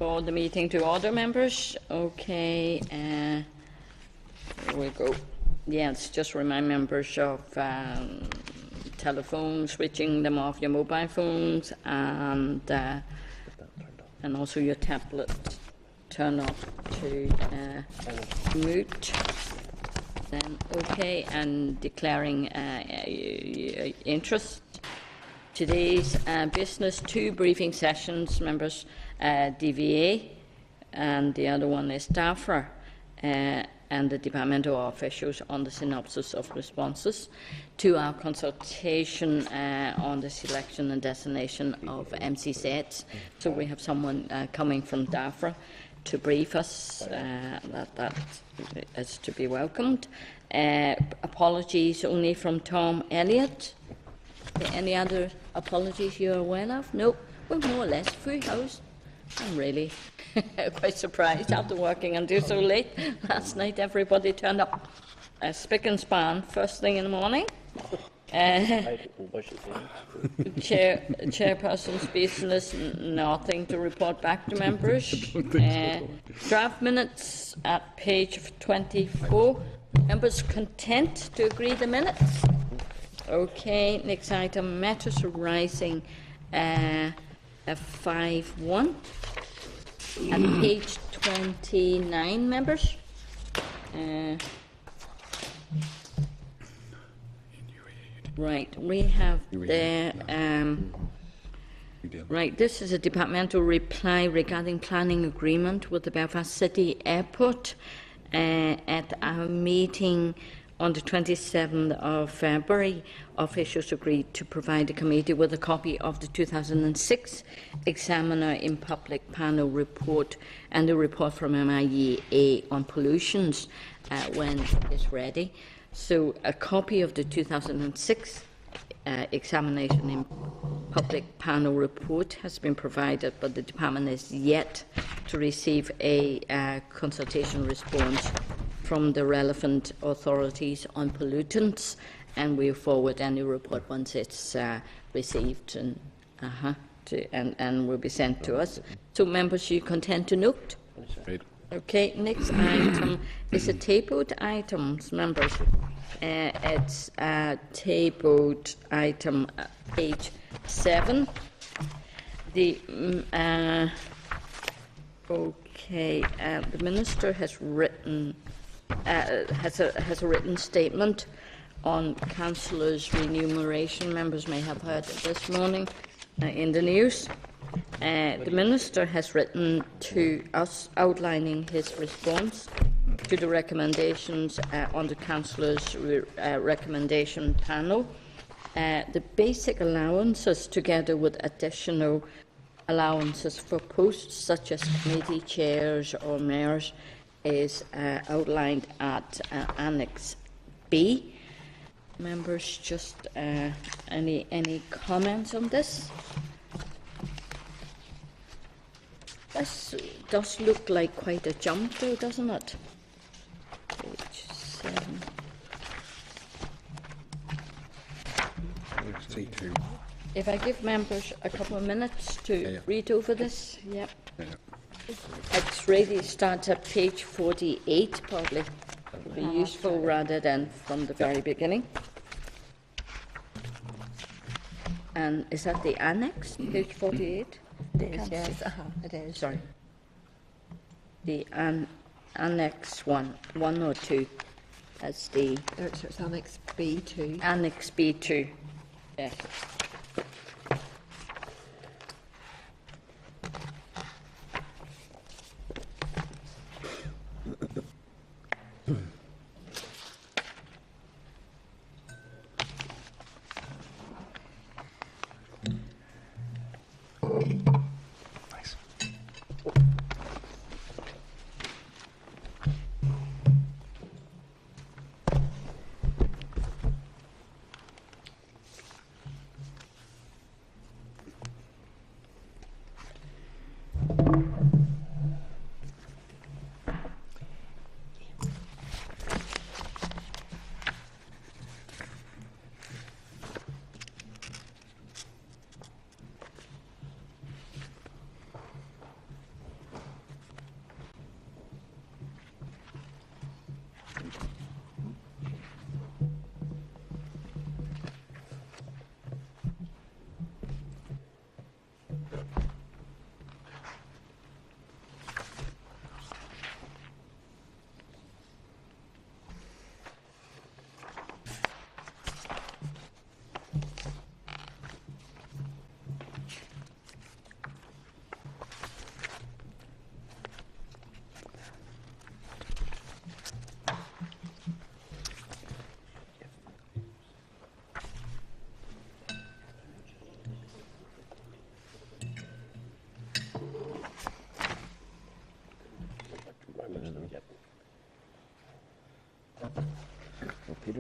For the meeting to order, members. Okay, here we go. Yes, just remind members of telephones, switching them off your mobile phones, and also your tablet. Turn off to mute. Then okay, and declaring interest. Today's business, 2 briefing sessions, members, DVA, and the other one is DAFRA, and the departmental officials on the synopsis of responses to our consultation on the selection and designation of MCZs. So we have someone coming from DAFRA to brief us. That is to be welcomed. Apologies only from Tom Elliott. Any other apologies you're aware of? Nope. Well, more or less full house. I'm really quite surprised after working until so late last night. Everybody turned up spick and span first thing in the morning. Chairperson's business, nothing to report back to members. Draft minutes at page 24. Members content to agree the minutes? Okay, next item, matters arising at 5.1 at page 29, members. Right, we have there. Right, this is a departmental reply regarding planning agreement with the Belfast City Airport. At our meeting on the 27th of February, officials agreed to provide the committee with a copy of the 2006 Examiner in Public Panel report and the report from MIEA on pollutions when it's ready. So a copy of the 2006 Examination in Public Panel report has been provided, but the department is yet to receive a consultation response from the relevant authorities on pollutants, and we'll forward any report once it's received and will be sent to us. So, members, you content to note? Great. Okay, next item is a tabled items, members. It's tabled item page 7. The minister has written has a written statement on councillors' remuneration. Members may have heard it this morning in the news. The Minister has written to us outlining his response to the recommendations on the Councillors' recommendation panel. The basic allowances, together with additional allowances for posts such as committee chairs or mayors, is outlined at Annex B. Members, just any comments on this? This does look like quite a jump, though, doesn't it? Page 7. C2. If I give members a couple of minutes to read over this, yep. It's really starts at page 48, probably. It would be useful rather than from the very beginning. And is that the annex, page 48? It is, yes, it is. Sorry. The Annex 1 or 2? That's the... It's Annex B2. Annex B2, yes.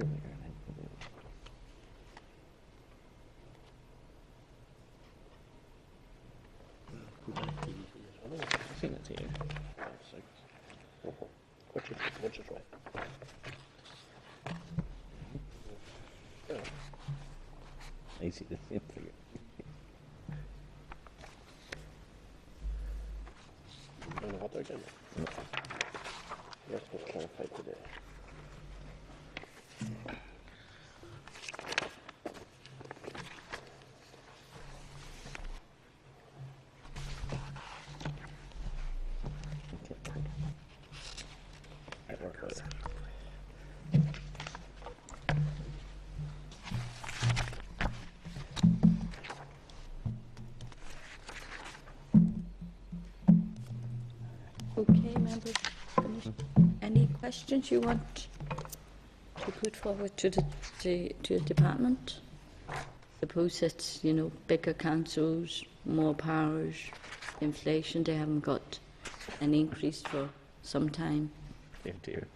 I think it's here. Which is right. I see the same figure. I don't know what they're doing. Yes, we'll clarify today. Right, work out. Okay, members, finished. Any questions you want to put forward to the department? Suppose it's, you know, bigger councils, more powers, inflation, they haven't got an increase for some time. Dear,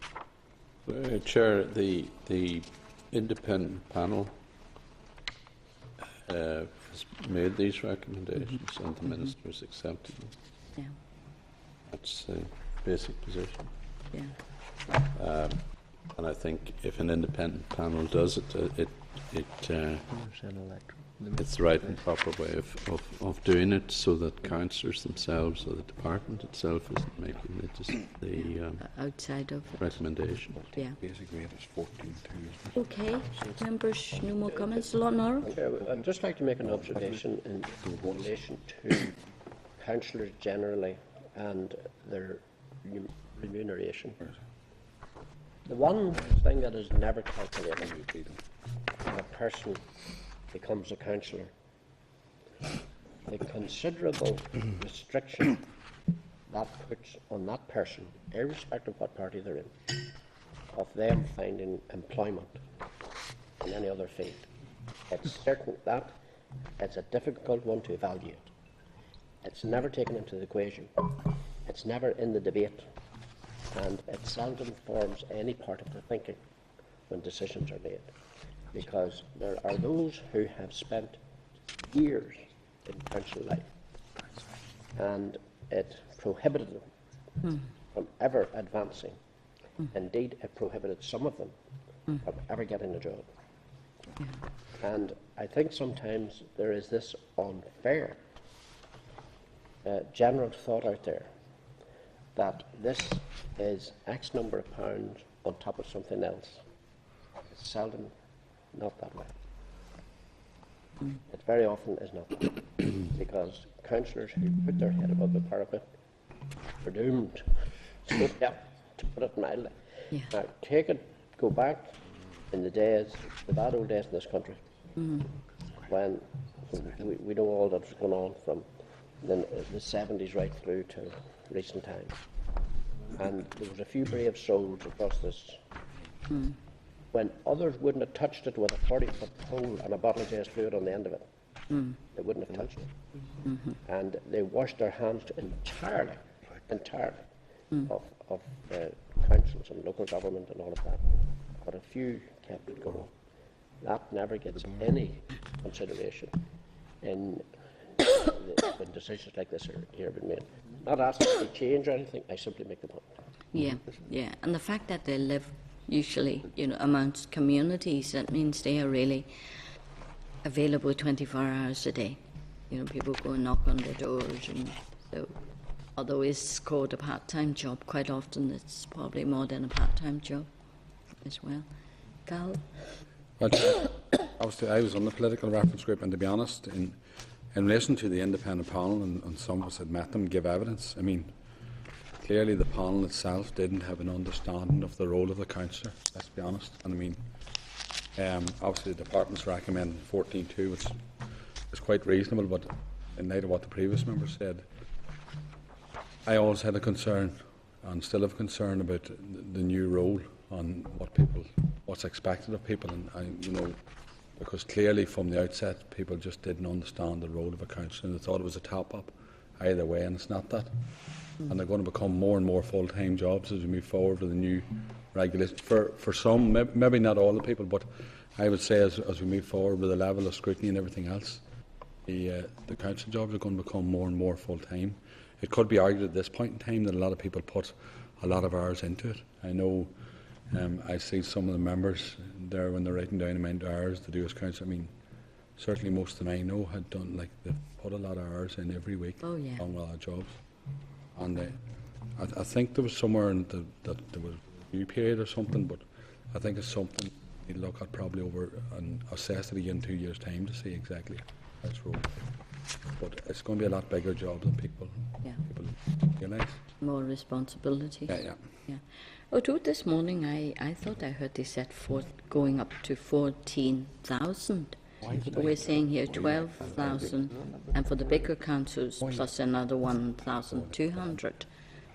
dear. Chair, the independent panel has made these recommendations and the ministers accepted them. Yeah, That's the basic position. yeah. And I think if an independent panel does it, it's the right and proper way of doing it, so that councillors themselves or the department itself isn't making the Outside of it, recommendation. yeah. Basic rate is 14.2. Okay, members, no more comments. Lord Norrell? Okay, I'd just like to make an observation in relation to councillors generally and their remuneration. The one thing that is never calculated when a person becomes a councillor, the considerable restriction that puts on that person, irrespective of what party they're in, of them finding employment in any other field. It's certain that it's a difficult one to evaluate. It's never taken into the equation. It's never in the debate. And it seldom forms any part of the thinking when decisions are made. Because there are those who have spent years in council life, and it prohibited them from ever advancing. Indeed, it prohibited some of them from ever getting a job. And I think sometimes there is this unfair general thought out there that this is X number of pounds on top of something else. It's seldom not that way. It very often is not that way. Because councillors who put their head above the parapet are doomed. So, yeah, to put it mildly. Yeah. Now, go back in the days, the bad old days in this country, when we know all that's going on from the 70s right through to recent times. And there was a few brave souls across this. When others wouldn't have touched it with a 40-foot pole and a bottle of JS fluid on the end of it, they wouldn't have touched it. And they washed their hands entirely of councils and local government and all of that. But a few kept it going. That never gets any consideration in when decisions like this are here being made. Not asking to change or anything, I simply make the point. Yeah, yeah. And the fact that they live usually, you know, amongst communities, that means they are really available 24 hours a day. You know, people go and knock on their doors, and so although it's called a part-time job, quite often it's probably more than a part-time job as well. Gal? Well, obviously, I was on the political reference group, and to be honest, in relation to the independent panel, and some of us had met them, give evidence. I mean, clearly the panel itself didn't have an understanding of the role of the councillor, let's be honest. And I mean, obviously the department's recommending 14.2, which is quite reasonable, but in light of what the previous member said, I always had a concern, and still have concern, about the new role on what's expected of people, and you know, because clearly from the outset people just didn't understand the role of a councillor, and they thought it was a top-up either way, and it's not that. and they're going to become more and more full-time jobs as we move forward with the new regulations. For some, maybe not all the people, but I would say as we move forward with the level of scrutiny and everything else, the council jobs are going to become more and more full-time. It could be argued at this point in time that a lot of people put a lot of hours into it. I know I see some of the members there when they're writing down the amount of hours to do as council. I mean, certainly most of them I know had done, like, they've put a lot of hours in every week yeah. on a lot of jobs. And I think there was somewhere in that there was a review period or something, but I think it's something you look at probably over and assess it again in 2 years' time to see exactly how it's rolled. But it's going to be a lot bigger job than people realise. More responsibilities. Yeah. Although this morning I thought I heard they said going up to 14,000. We're saying here 12,000, and for the bigger councils plus another 1,200.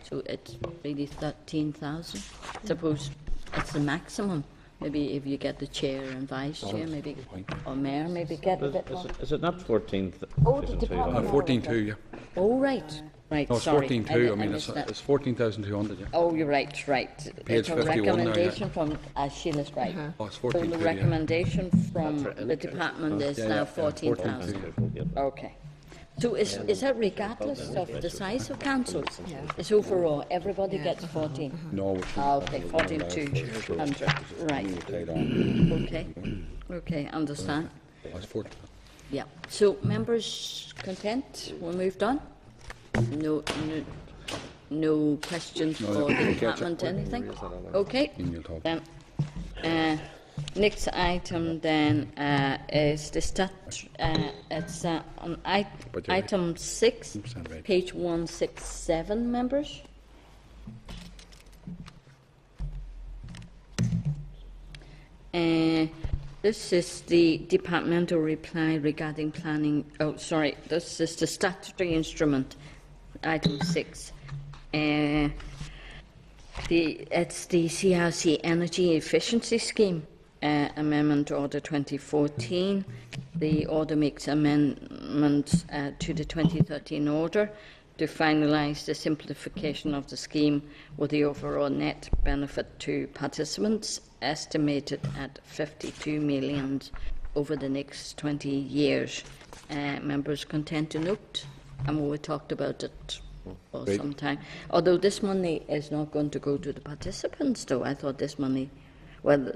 So it's really 13,000. Suppose it's the maximum. Maybe if you get the chair and vice chair, maybe, or mayor, maybe get a bit more. Is it not 14? Oh, the department. 14,200, yeah. Oh, right. Right, No, it's sorry. 14,200. I mean, missed that. it's 14,200, yeah. Oh, you're right. Page It's a 51 now, yeah. recommendation from, Sheila's right. Oh, it's So 14,200, the yeah. recommendation from the department is Yeah, now yeah, 14,000. 14,200. Okay. So is that regardless of the size of councils? It's overall, everybody gets 14. No, which Okay, 14,200, right. paid on. Okay, understand. It's 14. Yeah. So members content? We moved on? No questions for the okay, department, anything? Okay. And you'll talk. Then, next item then is the it's on item 6, 100% right. page 167, members. This is the departmental reply regarding planning. Oh, sorry, this is the statutory instrument, item 6. It's the CRC Energy Efficiency Scheme, Amendment Order 2014. The order makes amendments to the 2013 order to finalise the simplification of the scheme with the overall net benefit to participants estimated at 52 million over the next 20 years. Members content to note, and we talked about it for Great. some time. Although this money is not going to go to the participants, though, I thought this money, well,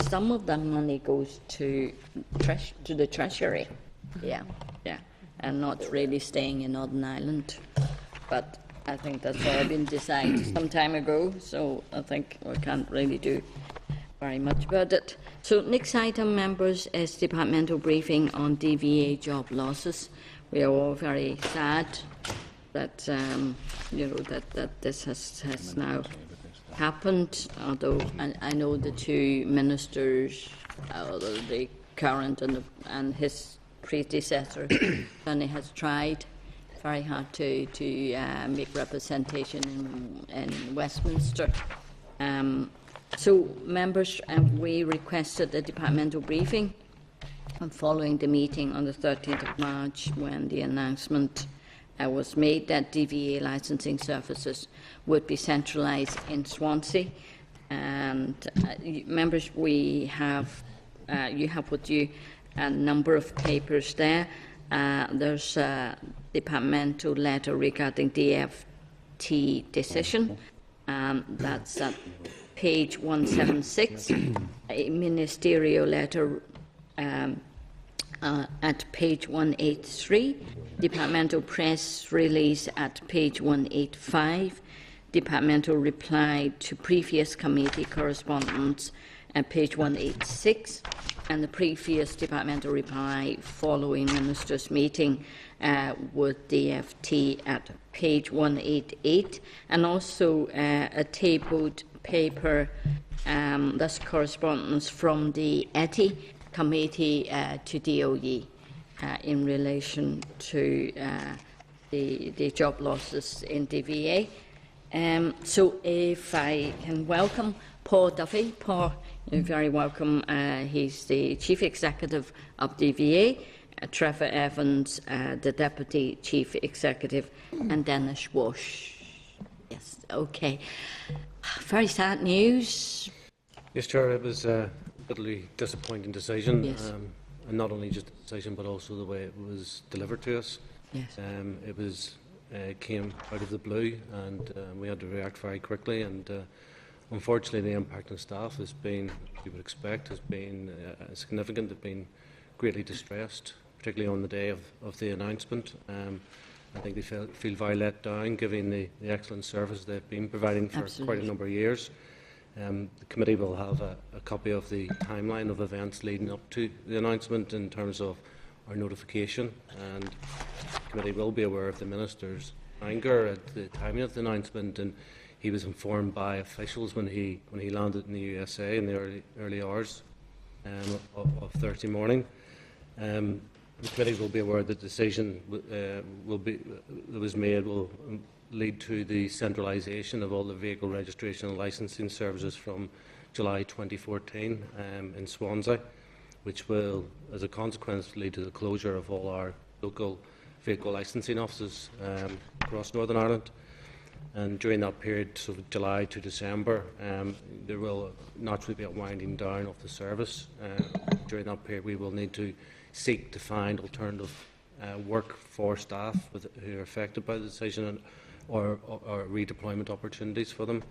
some of that money goes to the Treasury. Yeah, and not really staying in Northern Ireland. But I think that's already been decided some time ago, so I think we can't really do very much about it. So next item, members, is departmental briefing on DVA job losses. We are all very sad that that this has now happened. Although I know the two ministers, the current and his predecessor, Tony, has tried very hard to make representation in Westminster. So, members, we requested a departmental briefing following the meeting on the 13th of March when the announcement was made that DVA licensing services would be centralised in Swansea. And members, we have you have with you a number of papers there. There's a departmental letter regarding DFT decision. That's at page 176. A ministerial letter at page 183. Departmental press release at page 185. Departmental reply to previous committee correspondence at page 186, and the previous departmental reply following Minister's meeting with DFT at page 188, and also a tabled paper, that's correspondence from the ETI committee to DOE in relation to the job losses in DVA. So if I can welcome Paul Duffy. Paul, you're very welcome. He's the Chief Executive of DVA, Trevor Evans, the Deputy Chief Executive, and Dennis Walsh, Yes. Okay. Very sad news. Yes, Chair, it was a bitterly disappointing decision, Yes. and not only just the decision, but also the way it was delivered to us. Yes. It was came out of the blue, and we had to react very quickly. And unfortunately, the impact on staff has been, you would expect, has been significant. They've been greatly distressed, particularly on the day of the announcement. I think they feel very let down, given the excellent service they've been providing for quite a number of years. The committee will have a copy of the timeline of events leading up to the announcement in terms of our notification, and the committee will be aware of the Minister's anger at the timing of the announcement, and he was informed by officials when he landed in the USA in the early hours of Thursday morning. The committee will be aware that the decision that was made will lead to the centralisation of all the vehicle registration and licensing services from July 2014 in Swansea, which will, as a consequence, lead to the closure of all our local vehicle licensing offices across Northern Ireland. And during that period, so July to December, there will naturally be a winding down of the service. During that period, we will need to seek to find alternative work for staff who are affected by the decision, or redeployment opportunities for them.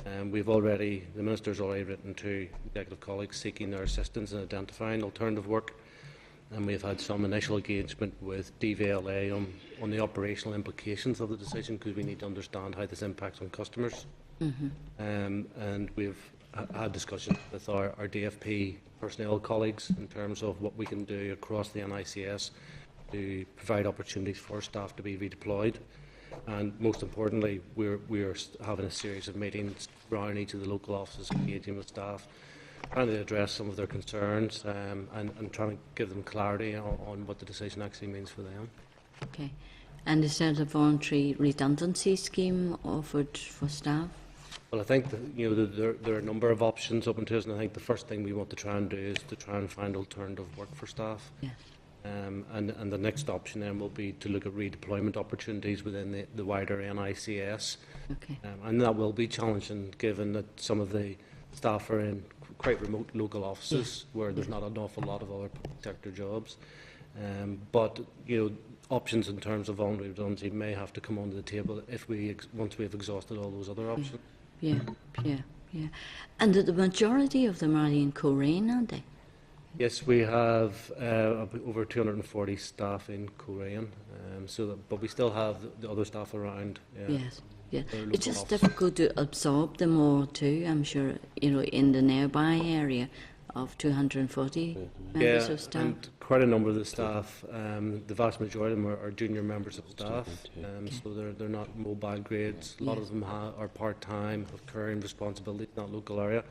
The Minister's already written to executive colleagues seeking their assistance in identifying alternative work, and we've had some initial engagement with DVLA on the operational implications of the decision, because we need to understand how this impacts on customers. And we've had discussions with our DFP personnel colleagues in terms of what we can do across the NICS to provide opportunities for staff to be redeployed. And most importantly, we're having a series of meetings around each of the local offices, engaging with staff, trying to address some of their concerns, and trying to give them clarity on what the decision actually means for them. Okay. And is there a voluntary redundancy scheme offered for staff? Well, I think that, there are a number of options open to us, and I think the first thing we want to try and do is to try and find alternative work for staff. Yes. And the next option then will be to look at redeployment opportunities within the wider NICS. Okay. And that will be challenging, given that some of the staff are in quite remote local offices where there's not an awful lot of other public sector jobs. But options in terms of voluntary redundancy may have to come onto the table once we've exhausted all those other options. Yeah. And the majority of them are in Coleraine, aren't they? Yes, we have over 240 staff in Coleraine, but we still have the other staff around. Yes. Yeah. Their It's local just offices. difficult to absorb them all too, I'm sure, in the nearby area of 240 members of staff. And quite a number of the staff, the vast majority of them are junior members of staff, so they're not mobile grades. A lot of them are part-time, have caring responsibilities in that local area.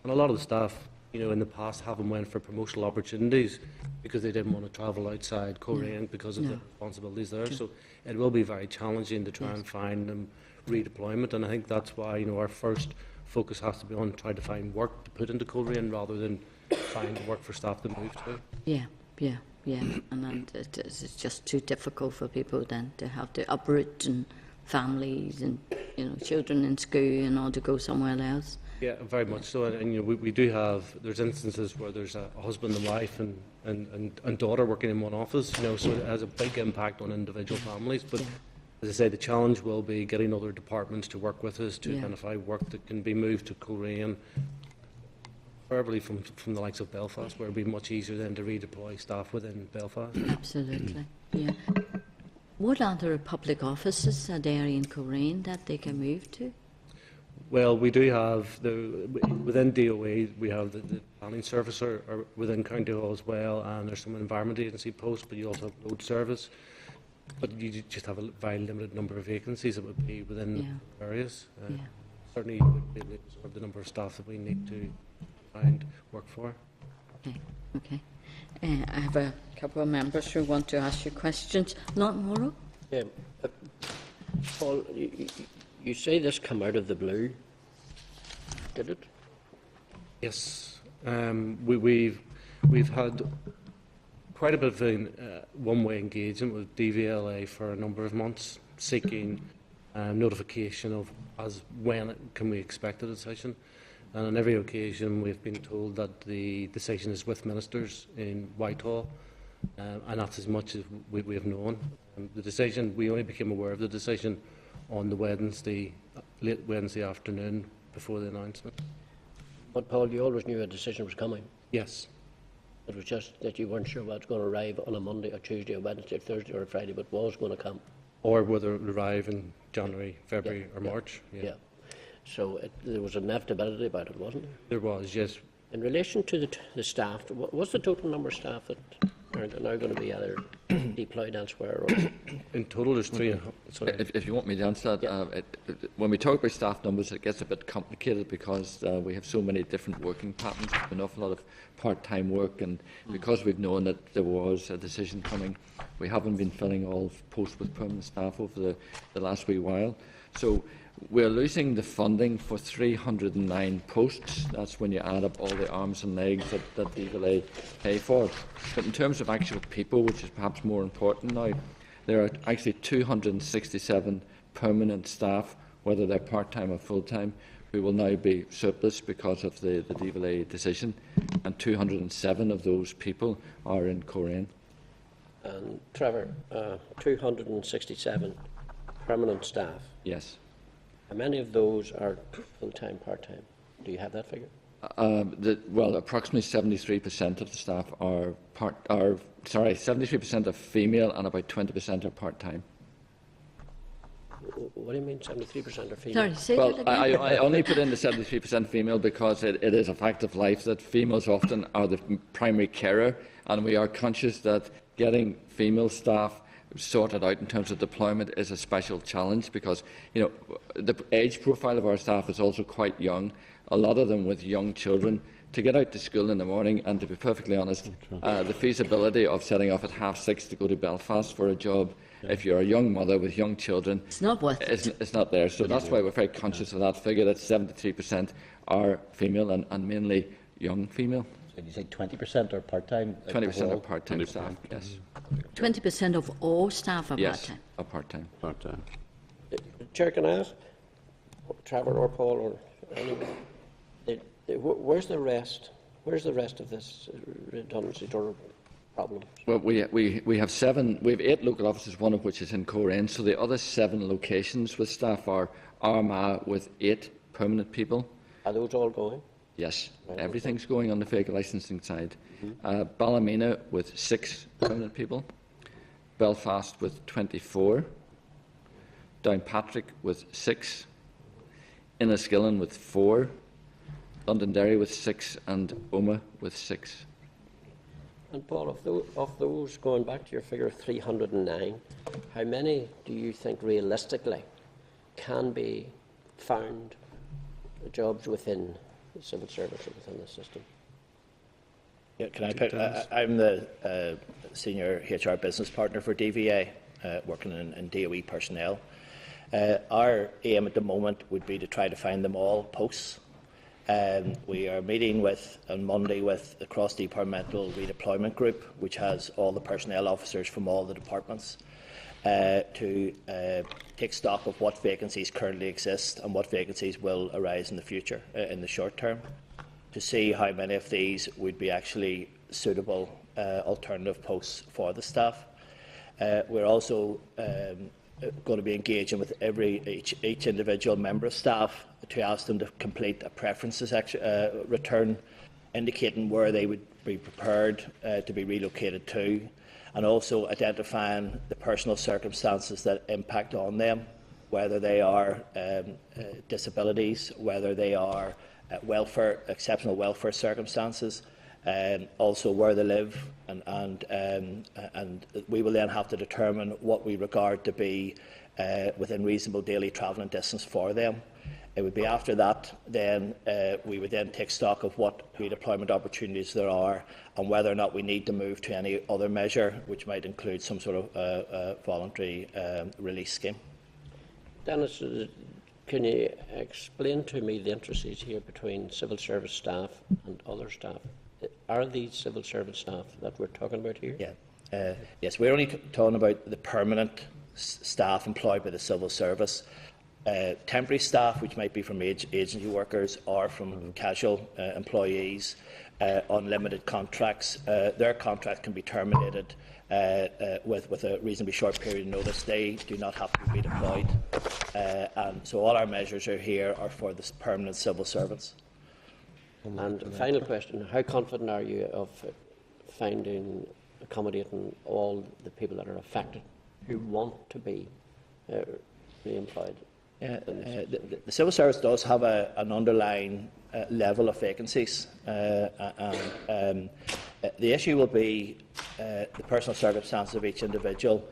And a lot of the staff, in the past haven't went for promotional opportunities because they didn't want to travel outside Coleraine because of the responsibilities there. So it will be very challenging to try and find them redeployment, and I think that's why our first focus has to be on trying to find work to put into Coleraine rather than find work for staff to move to. Yeah. And then it's just too difficult for people then to have to uproot, and families and children in school and all to go somewhere else. Yeah, very much so. And we do have, there's instances where there's a husband and wife and daughter working in one office, so it has a big impact on individual families. But as I say, the challenge will be getting other departments to work with us to identify work that can be moved to Coleraine, preferably from the likes of Belfast, where it would be much easier then to redeploy staff within Belfast. Absolutely. Yeah. What other public offices are there in Coleraine that they can move to? Well, we do have, within DOA, we have the planning service or within County Hall as well, and there's some environment agency posts, but you also have road service. But you just have a very limited number of vacancies that would be within areas. Certainly, you would be able to absorb the number of staff that we need to find work for. Okay. I have a couple of members who want to ask you questions. Lord Morrow? Yeah. Paul, you say this come out of the blue, did it? Yes. We've had quite a bit of one-way engagement with DVLA for a number of months, seeking notification of when can we expect a decision. And on every occasion we've been told that the decision is with ministers in Whitehall, and that's as much as we have known. The decision, we only became aware of the decision on the late Wednesday afternoon before the announcement. But Paul, you always knew a decision was coming. Yes. It was just that you weren't sure what's going to arrive on a Monday or Tuesday or Wednesday or Thursday or Friday, but was going to come. Or whether it would arrive in January, February or Yeah. March. Yeah. So there was an inevitability about it, wasn't there? There was, yes. In relation to the staff, what's the total number of staff that are now going to be either deployed elsewhere or? In total, there's three. Sorry. If you want me to answer that, when we talk about staff numbers, it gets a bit complicated because we have so many different working patterns, an awful lot of part-time work, and because we've known that there was a decision coming, we haven't been filling all posts with permanent staff over the last wee while. So we're losing the funding for 309 posts. That's when you add up all the arms and legs that DVLA pay for. But in terms of actual people, which is perhaps more important now, there are actually 267 permanent staff, whether they're part-time or full-time, who will now be surplus because of the DVLA decision, and 207 of those people are in Coleraine. And Trevor, 267 permanent staff. Yes. How many of those are full-time, part-time? Do you have that figure? Well, approximately 73% of the staff are 73% are female and about 20% are part-time. What do you mean 73% are female? Sorry, say Well, that again. I only put in the 73% female because it is a fact of life that females often are the primary carer, and we are conscious that getting female staff sorted out in terms of deployment is a special challenge because, you know, the age profile of our staff is also quite young, a lot of them with young children. To get out to school in the morning, and to be perfectly honest, the feasibility of setting off at 6:30 to go to Belfast for a job, if you're a young mother with young children, It's not worth it. it's not there. So that's why we're very conscious of that figure, that 73% are female and mainly young female. Did you say 20% are part-time? 20% are part-time staff, yes. 20% of all staff are Yes, part-time. are part-time. Part-time. Chair, can I ask Trevor or Paul or anyone, where's the rest? Where's the rest of this redundancy or problem? Well, we have 8 local offices, one of which is in Coleraine. So the other 7 locations with staff are Armagh with 8 permanent people. Are those all going? Yes, Right, everything's going on the vehicle licensing side. Ballymena with 6 permanent people. Belfast with 24. Downpatrick with 6. Inniskillen with 4. Londonderry with 6 and Omagh with 6. And Paul, of those, going back to your figure of 309, how many do you think realistically can be found jobs within the civil service or within the system? Yeah, can I pick? I'm the senior HR business partner for DVA, working in DOE personnel. Our aim at the moment would be to try to find them all posts. We are meeting on Monday with the cross-departmental redeployment group, which has all the personnel officers from all the departments, to take stock of what vacancies currently exist and what vacancies will arise in the future, in the short term, to see how many of these would be actually suitable alternative posts for the staff. We're also going to be engaging with each individual member of staff to ask them to complete a preferences return indicating where they would be prepared to be relocated to, and also identifying the personal circumstances that impact on them, whether they are disabilities, whether they are exceptional welfare circumstances, also where they live, and we will then have to determine what we regard to be within reasonable daily travelling distance for them. It would be after that, then we would then take stock of what redeployment opportunities there are, and whether or not we need to move to any other measure, which might include some sort of voluntary release scheme. Dennis, can you explain to me the intricacies here between civil service staff and other staff? Are these civil service staff that we're talking about here? Yeah. Yes, we're only talking about the permanent staff employed by the civil service. Temporary staff, which might be from agency workers or from casual employees on limited contracts, their contract can be terminated with a reasonably short period of notice. They do not have to be redeployed. And so all our measures here are for the permanent civil servants. And final question, how confident are you of accommodating all the people that are affected who want to be re-employed? The civil service does have an underlying level of vacancies. The issue will be the personal circumstances of each individual.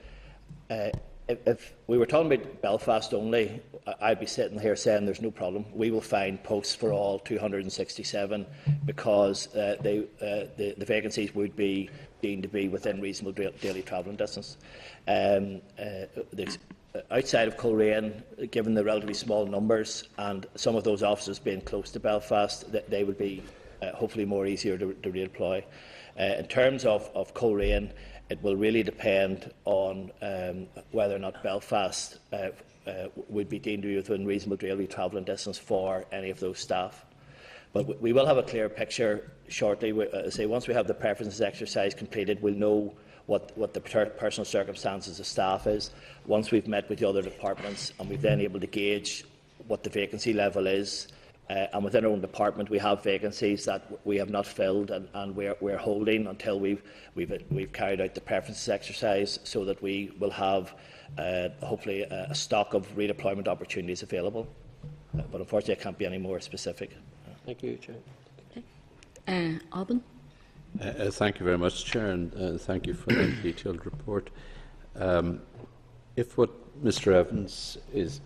If we were talking about Belfast only, I'd be sitting here saying there's no problem. We will find posts for all 267 because the vacancies would be deemed to be within reasonable daily travelling distance. Outside of Coleraine, given the relatively small numbers and some of those offices being close to Belfast, they would be hopefully more easier to redeploy. In terms of Coleraine, it will really depend on whether or not Belfast would be deemed to be within reasonable daily travelling distance for any of those staff. But we will have a clear picture shortly. Once we have the preferences exercise completed, we'll know what the personal circumstances of staff is. Once we've met with the other departments and we've then able to gauge what the vacancy level is, and within our own department we have vacancies that we have not filled and we're holding until we've carried out the preferences exercise, so that we will have hopefully a stock of redeployment opportunities available. But unfortunately I can't be any more specific. Thank you, Chair. Alban? Thank you very much, Chair, and thank you for the detailed report. If what Mr Evans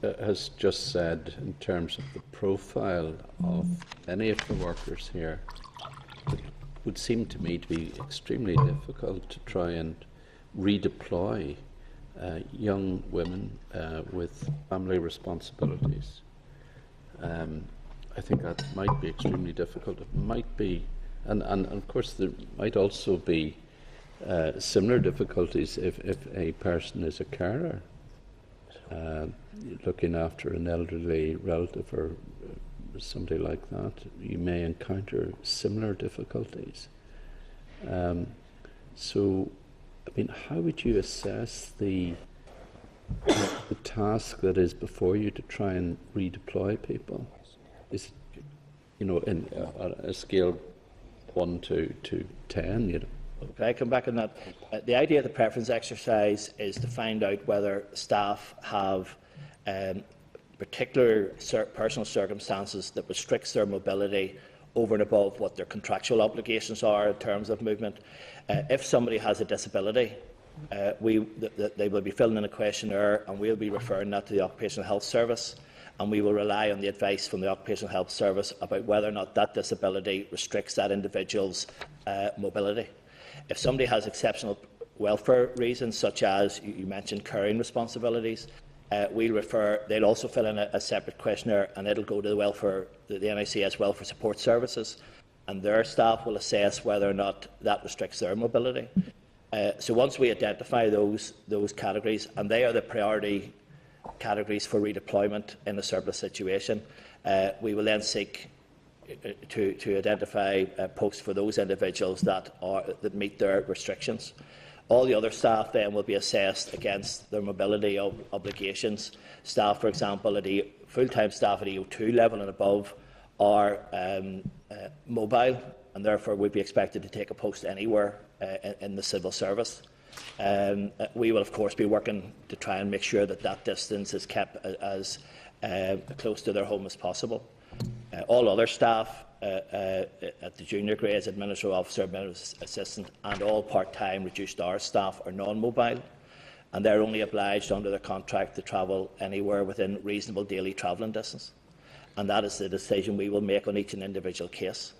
has just said in terms of the profile of any of the workers here, it would seem to me to be extremely difficult to try and redeploy young women with family responsibilities. I think that might be extremely difficult. It might be, and of course there might also be similar difficulties if a person is a carer, looking after an elderly relative or somebody like that. You may encounter similar difficulties. So, I mean, how would you assess the task that is before you to try and redeploy people? Is it, in a scale 1 to 10, Can I come back on that? The idea of the preference exercise is to find out whether staff have particular personal circumstances that restricts their mobility over and above what their contractual obligations are in terms of movement. If somebody has a disability, they will be filling in a questionnaire and we'll be referring that to the Occupational Health Service, and we will rely on the advice from the Occupational Health Service about whether or not that disability restricts that individual's mobility. If somebody has exceptional welfare reasons, such as you mentioned caring responsibilities, they'll also fill in a separate questionnaire, and it'll go to the NICS Welfare Support Services, and their staff will assess whether or not that restricts their mobility. So once we identify those categories, and they are the priority categories for redeployment in a surplus situation, we will then seek to identify posts for those individuals that meet their restrictions. All the other staff then will be assessed against their mobility obligations. Staff, for example, full-time staff at EO2 level and above are mobile, and therefore would be expected to take a post anywhere in the civil service. We will, of course, be working to try and make sure that distance is kept as close to their home as possible. All other staff at the junior grades, administrative officer, administrative assistant, and all part-time reduced hours staff are non-mobile, and they're only obliged under their contract to travel anywhere within reasonable daily travelling distance. And that is the decision we will make on each individual case.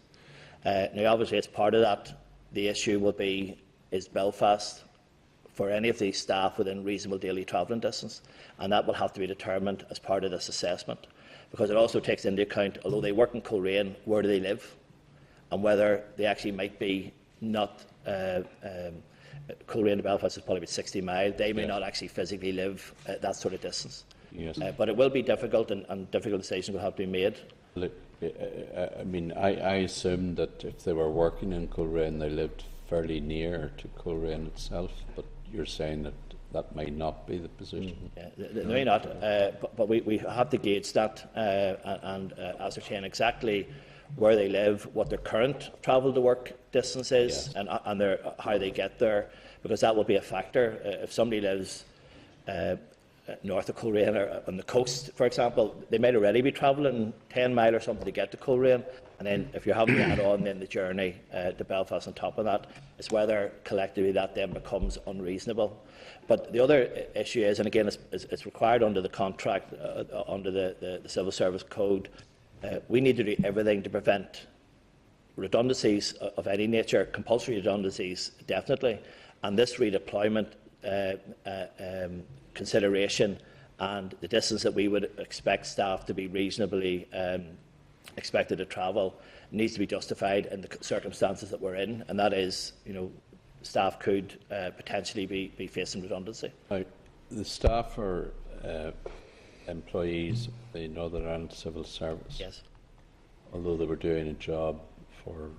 Now, obviously, as part of that, the issue will be, is Belfast for any of these staff within reasonable daily travelling distance, and that will have to be determined as part of this assessment, because it also takes into account, although they work in Coleraine, where do they live, and whether they actually might be not Coleraine to Belfast is probably about 60 miles. They may Yes. not actually physically live that sort of distance. Yes. But it will be difficult, and difficult decisions will have to be made. Look, I mean, I assumed that if they were working in Coleraine, they lived fairly near to Coleraine itself, but you're saying that that may not be the position. No, you're not. But we have to gauge that and ascertain exactly where they live, what their current travel to work distance is, Yes. and how they get there, because that will be a factor. If somebody lives north of Coleraine or on the coast, for example, they might already be travelling 10 mile or something to get to Coleraine, and then if you're having to add on then the journey to Belfast on top of that, it's whether collectively that then becomes unreasonable. But the other issue is, and again it's required under the contract, under the Civil Service Code, we need to do everything to prevent redundancies of any nature, compulsory redundancies definitely, and this redeployment consideration and the distance that we would expect staff to be reasonably expected to travel needs to be justified in the circumstances that we're in, and that is, staff could potentially be facing redundancy. Now, the staff are employees of the Northern Ireland Civil Service. Yes. Although they were doing a job for,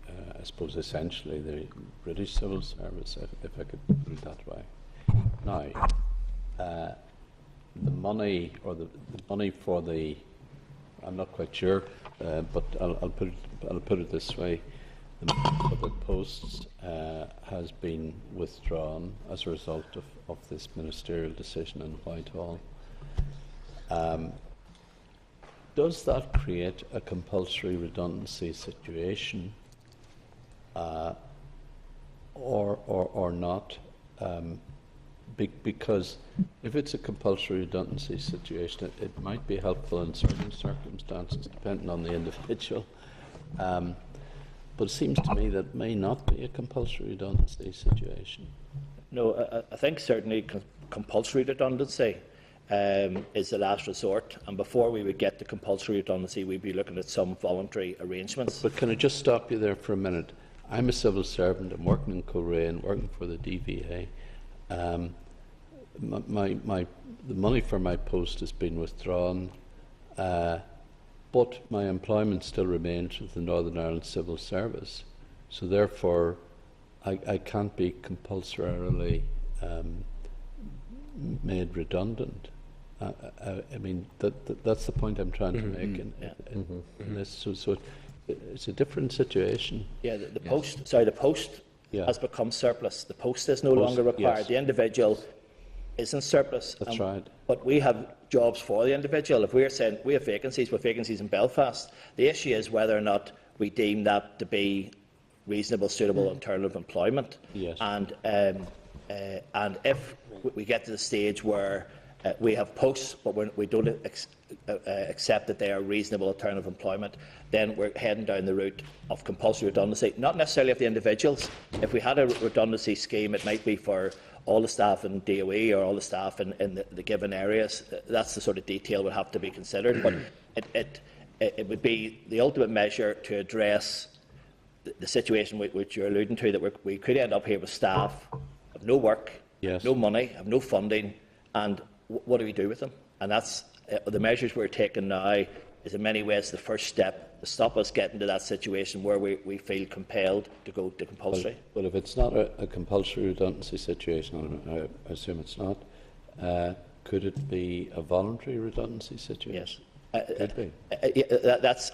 I suppose, essentially the British Civil Service, if I could put it that way. Now, the money, or the money for the, I'm not quite sure, but I'll put it this way: the money for the posts has been withdrawn as a result of this ministerial decision in Whitehall. Does that create a compulsory redundancy situation, or not? Because if it's a compulsory redundancy situation, it might be helpful in certain circumstances, depending on the individual. But it seems to me that may not be a compulsory redundancy situation. No, I think certainly compulsory redundancy is the last resort, and before we would get to compulsory redundancy, we'd be looking at some voluntary arrangements. But can I just stop you there for a minute? I'm a civil servant. I'm working in Coleraine, working for the DVA. The money for my post has been withdrawn, but my employment still remains with the Northern Ireland Civil Service. So therefore, I can't be compulsorily made redundant. I mean, that's the point I'm trying to make in this. So it's a different situation. Yeah, the post. Sorry, the post Yeah. has become surplus. The post is no longer required. Yes. The individual is in surplus. That's right. But we have jobs for the individual. If we're saying we have vacancies with vacancies in Belfast, the issue is whether or not we deem that to be reasonable, suitable alternative employment. Yes. And if we get to the stage where we have posts, but we don't accept that they are reasonable alternative employment, then we're heading down the route of compulsory redundancy, not necessarily of the individuals. If we had a redundancy scheme, it might be for all the staff in DOE or all the staff in the given areas. That's the sort of detail would have to be considered, but it would be the ultimate measure to address the situation which you're alluding to, that we could end up here with staff have no work, Yes. no money, have no funding, and what do we do with them? And that's the measures we're taking now is in many ways the first step to stop us getting to that situation where we feel compelled to go to compulsory. But if it's not a compulsory redundancy situation, and I assume it's not, could it be a voluntary redundancy situation? Yes. Could be. That's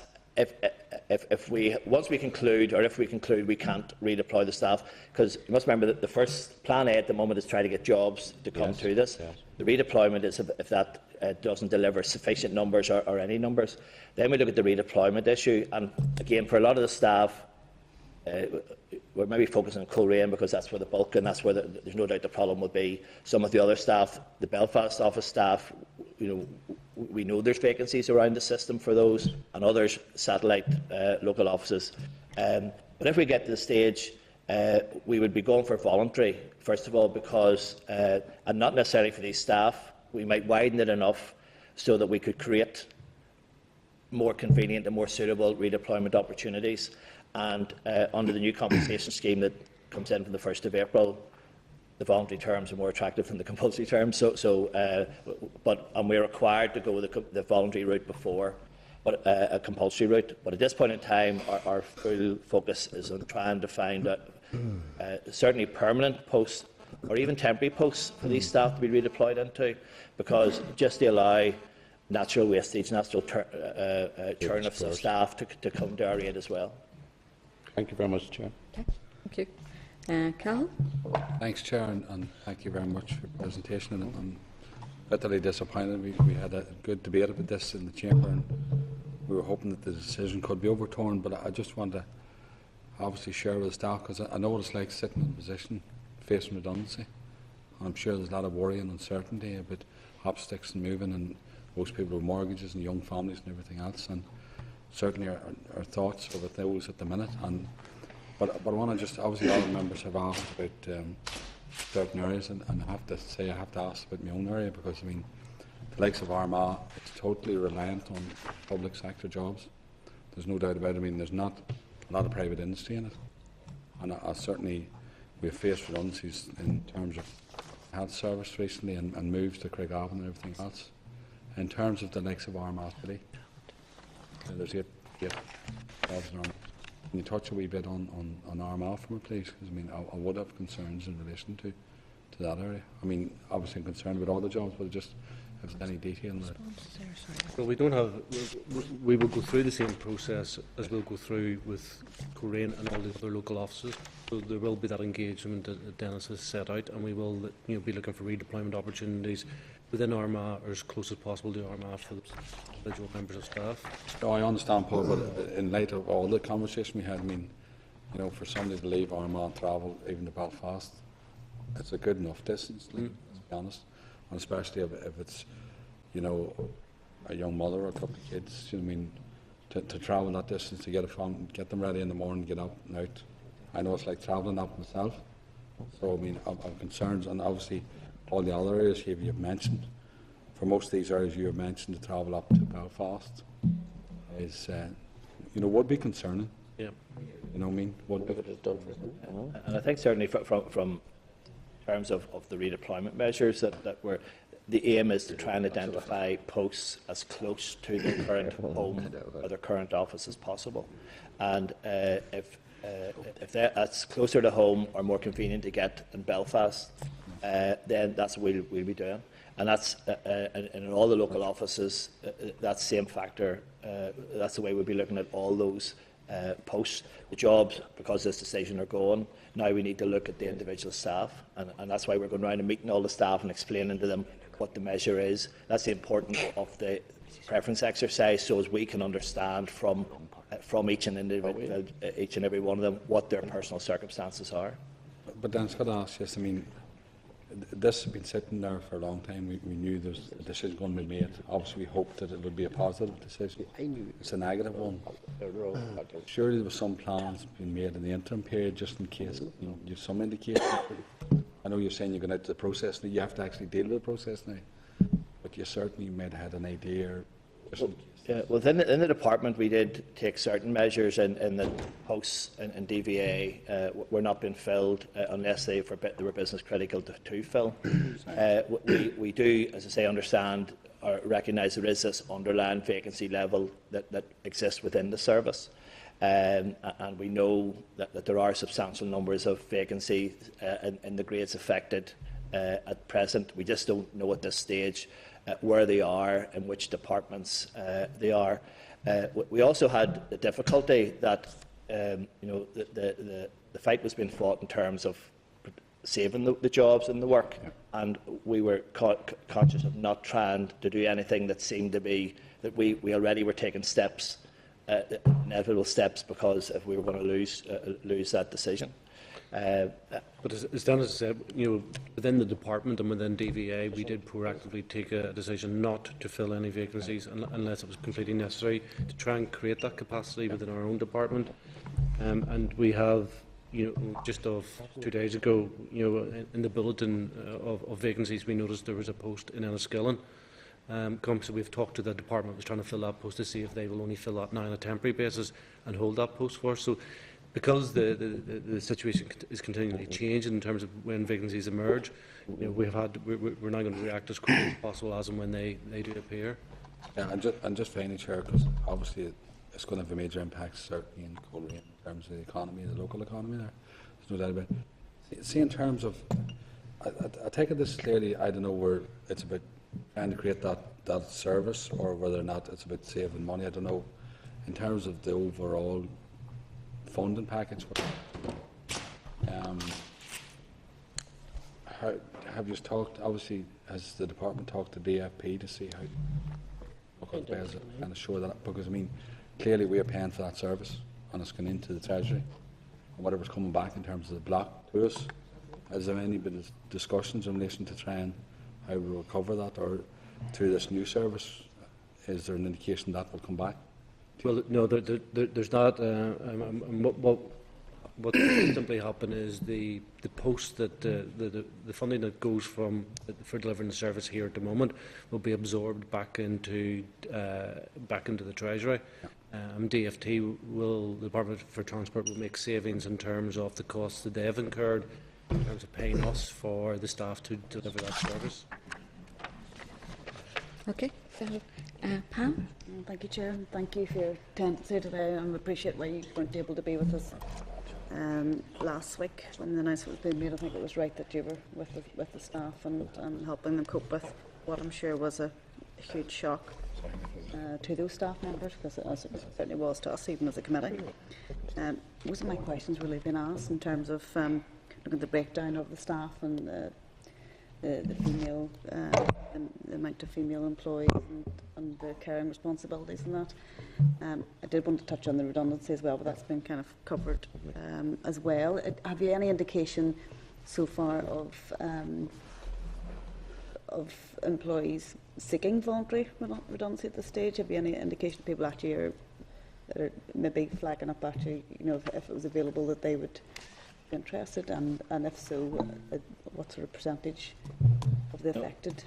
if we once we conclude, or if we conclude we can't redeploy the staff, because you must remember that the first plan A at the moment is trying to get jobs to come Yes, through this. yes. The redeployment is if that doesn't deliver sufficient numbers or any numbers. Then we look at the redeployment issue, and again for a lot of the staff, we're maybe focusing on Coleraine because that's where the bulk, and that's where there's no doubt the problem would be. Some of the other staff, the Belfast office staff, we know there's vacancies around the system for those, and others satellite local offices. But if we get to the stage, we would be going for voluntary, first of all, because, and not necessarily for these staff, we might widen it enough so that we could create more convenient and more suitable redeployment opportunities. And under the new compensation scheme that comes in from the 1st of April, the voluntary terms are more attractive than the compulsory terms. And we're required to go the voluntary route before, but a compulsory route. But at this point in time, our full focus is on trying to find certainly permanent posts or even temporary posts for these staff to be redeployed into, because just to allow natural wastage, natural churn of staff to come to our aid as well. Thank you very much, Chair. Okay, thank you. Carol? Thanks, Chair, and thank you very much for your presentation. And I'm bitterly disappointed. We had a good debate about this in the Chamber, and we were hoping that the decision could be overturned. But I just want to obviously share with the staff, because I know what it's like sitting in a position facing redundancy. I'm sure there's a lot of worry and uncertainty about obstacles and moving, and most people with mortgages and young families and everything else. And certainly our thoughts are with those at the minute. But I want to just, obviously all the members have asked about certain areas, and I have to say I have to ask about my own area, because I mean, the likes of Armagh, it's totally reliant on public sector jobs. There's no doubt about it. I mean, there's not a lot of private industry in it, and I certainly, we've faced redundancies in terms of health service recently, and moves to Craigavon and everything else. In terms of the likes of Armagh City, there's eight jobs in Armagh. Can you touch a wee bit on Armagh for me, please? Because I mean, I would have concerns in relation to that area. I mean, obviously I'm concerned about all the jobs, but just if there's any detail on that. Well, we don't have. We will go through the same process as we'll go through with Coleraine and all the other local offices. So there will be that engagement that Dennis has set out, and we will, be looking for redeployment opportunities within Armagh, or as close as possible to Armagh for the individual members of staff. No, I understand, Paul, but in light of all the conversation we had, I mean, for somebody to leave Armagh and travel even to Belfast, it's a good enough distance, let's be honest. And especially if it's, a young mother or a couple of kids, to travel that distance to get them ready in the morning, get up and out. I know it's like travelling up myself. So, I mean, I'm concerned, and obviously all the other areas you've mentioned. For most of these areas you have mentioned, to travel up to Belfast is, would be concerning. Yeah. You know what I mean? And I think certainly from terms of the redeployment measures that we're, the aim is to try and identify posts as close to their current home or their current office as possible. And if that's closer to home or more convenient to get in Belfast, then that's what we'll be doing. And that's in all the local offices, that same factor, that's the way we'll be looking at all those posts. The jobs, because this decision are gone, now we need to look at the individual staff, and that's why we're going around and meeting all the staff and explaining to them what the measure is. That's the importance of the preference exercise, so as we can understand from each and every one of them what their personal circumstances are. But then I've got to ask, yes, I mean, this has been sitting there for a long time. We knew there was a decision going to be made. Obviously, we hoped that it would be a positive decision. It's a negative one. Surely there was some plans being made in the interim period, just in case you have some indication. I know you're saying you're going out to the process now. You have to actually deal with the process now. But you certainly might have had an idea. Within the department, we did take certain measures in the posts in DVA were not being filled unless they were business critical to fill. We do, as I say, understand or recognise there is this underlying vacancy level that exists within the service. And we know that there are substantial numbers of vacancies in the grades affected at present. We just don't know at this stage where they are, in which departments they are. We also had the difficulty that the fight was being fought in terms of saving the jobs and the work, and we were conscious of not trying to do anything that seemed to be that we already were taking steps, inevitable steps, because if we were going to lose that decision. But as Dennis said, within the department and within DVA, we did proactively take a decision not to fill any vacancies unless it was completely necessary, to try and create that capacity within our own department. And we have, just 2 days ago, in the bulletin of vacancies, we noticed there was a post in Enniskillen. So we've talked to the department, was trying to fill that post to see if they will only fill that now on a temporary basis and hold that post for us. So because the situation is continually changing in terms of when vacancies emerge, we're now going to react as quickly as possible as and when they do appear. Yeah, and just finally, Chair, because obviously it's going to have a major impact, certainly in Coleraine, in terms of the economy, the local economy there. There's no doubt about it. See, in terms of, I take it this clearly, I don't know where it's about trying to create that service, or whether or not it's about saving money, I don't know. In terms of the overall funding package, how, have you talked, obviously, has the department talked to DFP to see how and assure that, because I mean, clearly we are paying for that service and it's going into the Treasury, and whatever's coming back in terms of the block to us, is there any bit of discussions in relation to try and how we will cover that, or through this new service, is there an indication that will come back? Well, no, there's not. What will simply happen is the post that the funding that goes from for delivering the service here at the moment will be absorbed back into the Treasury. DFT the Department for Transport will make savings in terms of the costs that they've incurred in terms of paying us for the staff to deliver that service. Okay, so Pam? Thank you, Chair, and thank you for your attendance today, and we appreciate why you weren't able to be with us last week when the announcement was being made. I think it was right that you were with the staff and helping them cope with what I'm sure was a huge shock to those staff members, because it certainly was to us, even as a committee. Most of my questions really been asked in terms of looking at the breakdown of the staff and the female, and the amount of female employees and the caring responsibilities and that. I did want to touch on the redundancy as well, but that's been kind of covered as well. Have you any indication so far of employees seeking voluntary redundancy at this stage? Have you any indication people actually are maybe flagging up actually, if it was available, that they would be interested, and if so, what sort of percentage of the affected?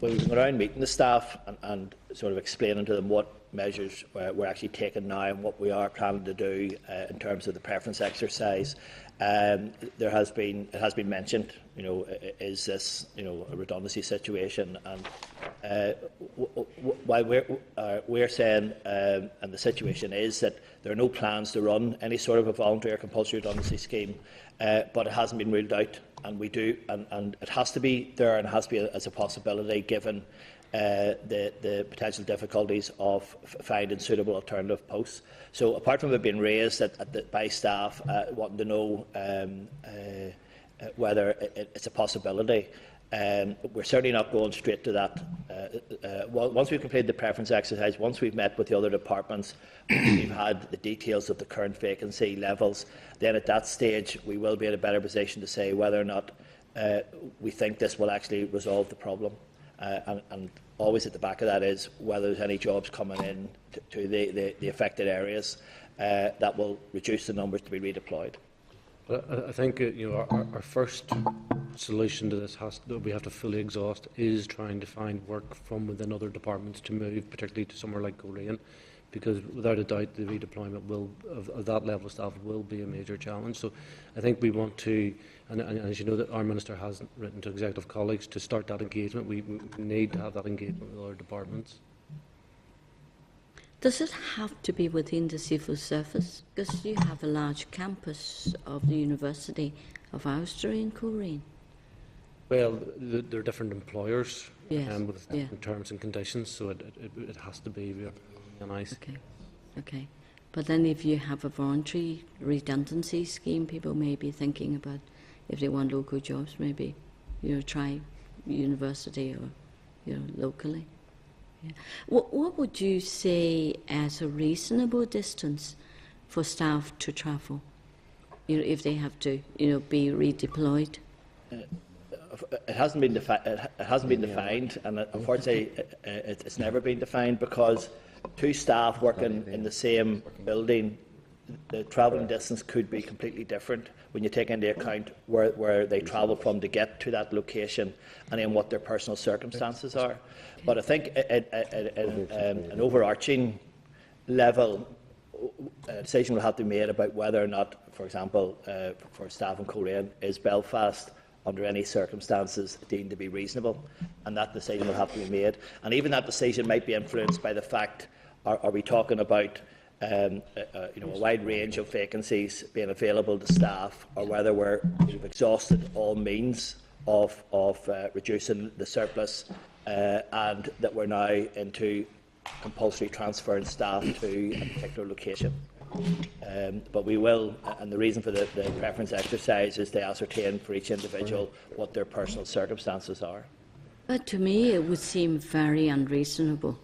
We've been around meeting the staff and sort of explaining to them what measures we're actually taking now and what we are planning to do in terms of the preference exercise. It has been mentioned, is this a redundancy situation, and while we're saying, and the situation is that there are no plans to run any sort of a voluntary or compulsory redundancy scheme, but it hasn't been ruled out, and we do, and it has to be there, and it has to be as a possibility given the potential difficulties of finding suitable alternative posts. So apart from it being raised by staff wanting to know whether it's a possibility, we're certainly not going straight to that. Once we've completed the preference exercise, once we've met with the other departments, we've had the details of the current vacancy levels, then at that stage we will be in a better position to say whether or not we think this will actually resolve the problem. And always at the back of that is whether there's any jobs coming in to the affected areas that will reduce the numbers to be redeployed. I think our first solution to this that we have to fully exhaust is trying to find work from within other departments to move, particularly to somewhere like Coleraine, because without a doubt the redeployment of that level of staff will be a major challenge. So I think we want to, and as you know, that our Minister has written to executive colleagues to start that engagement. We need to have that engagement with other departments. Does it have to be within the civil service? Because you have a large campus of the University of Ulster in Coleraine. Well, there are different employers with yeah. different terms and conditions, so it has to be really nice. Okay. But then if you have a voluntary redundancy scheme, people may be thinking about, if they want local jobs, maybe try university or locally. Yeah. What would you say as a reasonable distance for staff to travel, if they have to, be redeployed? It hasn't been defined, and unfortunately, it's never been defined, because two staff working in the same building, the travelling distance could be completely different when you take into account where they travel from to get to that location, and then what their personal circumstances are. But I think at an overarching level, a decision will have to be made about whether or not, for example, for staff in Coleraine, is Belfast under any circumstances deemed to be reasonable, and that decision will have to be made. And even that decision might be influenced by the fact: are we talking about a wide range of vacancies being available to staff, or whether we've exhausted all means of reducing the surplus, and that we're now into compulsory transferring staff to a particular location. But we will, and the reason for the preference exercise is to ascertain for each individual what their personal circumstances are. But to me, it would seem very unreasonable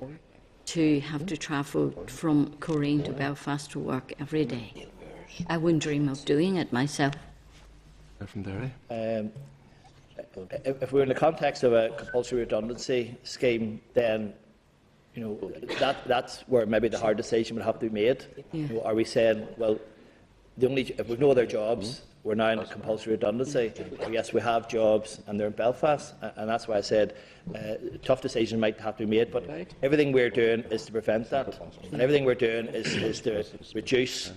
to have to travel from Coleraine to Belfast to work every day. I wouldn't dream of doing it myself. From Derry. If we're in the context of a compulsory redundancy scheme, then that's where maybe the hard decision would have to be made. Yeah. Are we saying, well, if we've no other jobs, we're now in compulsory redundancy? Yes, we have jobs, and they're in Belfast, and that's why I said tough decision might have to be made. But everything we're doing is to prevent that, and everything we're doing is to reduce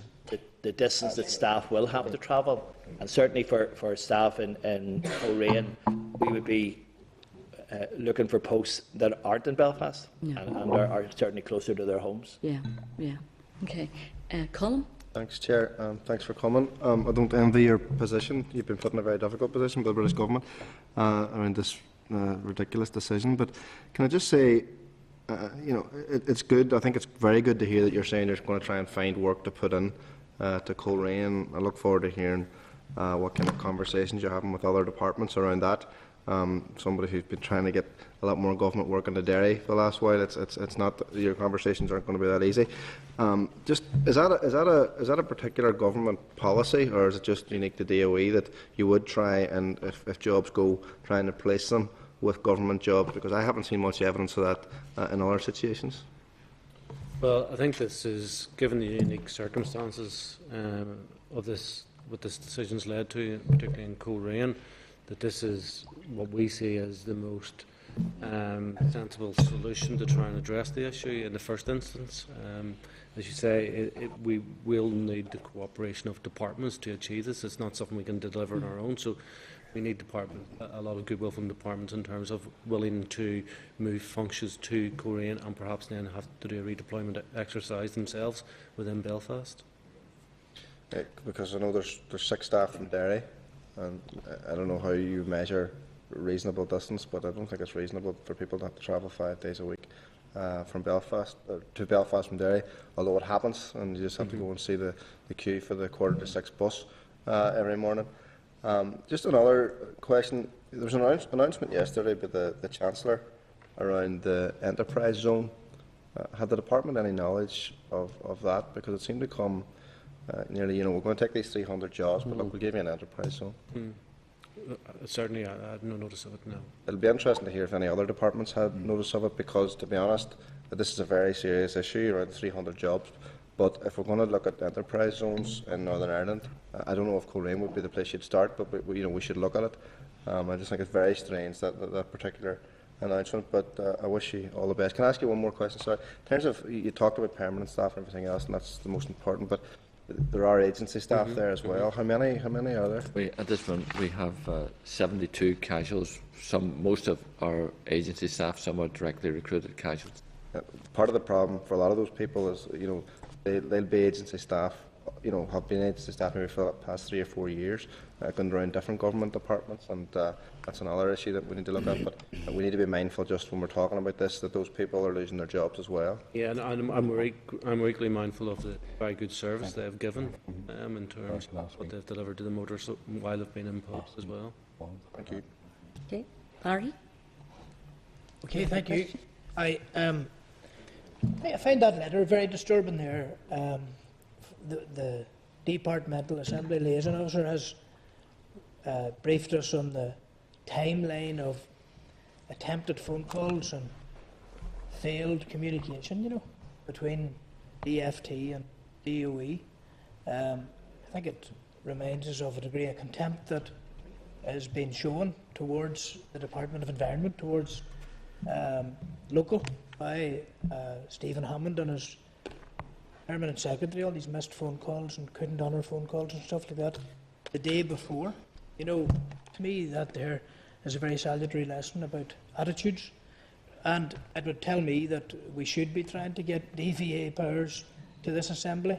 the distance that staff will have to travel. And certainly for staff in Coleraine, we would be looking for posts that aren't in Belfast and are certainly closer to their homes. Yeah. Okay. Colin? Thanks, Chair. Thanks for coming. I don't envy your position. You've been put in a very difficult position by the British Government around this ridiculous decision. But can I just say, it's good. I think it's very good to hear that you're saying you're going to try and find work to put in to Coleraine. I look forward to hearing what kind of conversations you're having with other departments around that. Somebody who's been trying to get a lot more government work into Derry for the last while. It's not, your conversations aren't going to be that easy. Just is that a particular government policy, or is it just unique to DOE that you would try and if jobs go, try and replace them with government jobs? Because I haven't seen much evidence of that in other situations. Well, I think this is, given the unique circumstances of this, what this decision's led to, particularly in Coleraine, that this is what we see as the most sensible solution to try and address the issue in the first instance. As you say, we will need the cooperation of departments to achieve this. It's not something we can deliver on our own, so we need a lot of goodwill from departments in terms of willing to move functions to Coleraine and perhaps then have to do a redeployment exercise themselves within Belfast. Because I know there's 6 staff from Derry, and I don't know how you measure reasonable distance, but I don't think it's reasonable for people to have to travel 5 days a week from Belfast to Belfast from Derry, although it happens, and you just have to go and see the queue for the 5:45 bus every morning. Just another question. There was an announcement yesterday by the Chancellor around the enterprise zone. Had the department any knowledge of that? Because it seemed to come nearly, we're going to take these 300 jobs, but look, we'll give you an enterprise zone. Certainly, I had no notice of it now. It'll be interesting to hear if any other departments had notice of it, because, to be honest, this is a very serious issue, around 300 jobs. But if we're going to look at enterprise zones in Northern Ireland, I don't know if Coleraine would be the place you'd start, but we should look at it. I just think it's very strange that particular announcement, but I wish you all the best. Can I ask you one more question? Sorry. In terms of, you talked about permanent staff and everything else, and that's the most important, but there are agency staff there as well. How many are there? At this point, we have 72 casuals. Most of our agency staff, some are directly recruited casuals. Part of the problem for a lot of those people is, they'll be agency staff, have been agency staff maybe for the past 3 or 4 years, going around different government departments, and that's another issue that we need to look at. But we need to be mindful, just when we're talking about this, that those people are losing their jobs as well. Yeah, and I'm equally mindful of the very good service they've given in terms of what they've delivered to the motorists while they've been in post as well. Thank you. Okay. Barry? Okay, thank you. I find that letter very disturbing there. The Departmental Assembly Liaison Officer has briefed us on the timeline of attempted phone calls and failed communication, between DFT and DOE. I think it reminds us of a degree of contempt that has been shown towards the Department of Environment, towards local, by Stephen Hammond and his permanent secretary, all these missed phone calls and couldn't honour phone calls and stuff like that the day before. You know, to me that there is a very salutary lesson about attitudes, and it would tell me that we should be trying to get DVA powers to this assembly.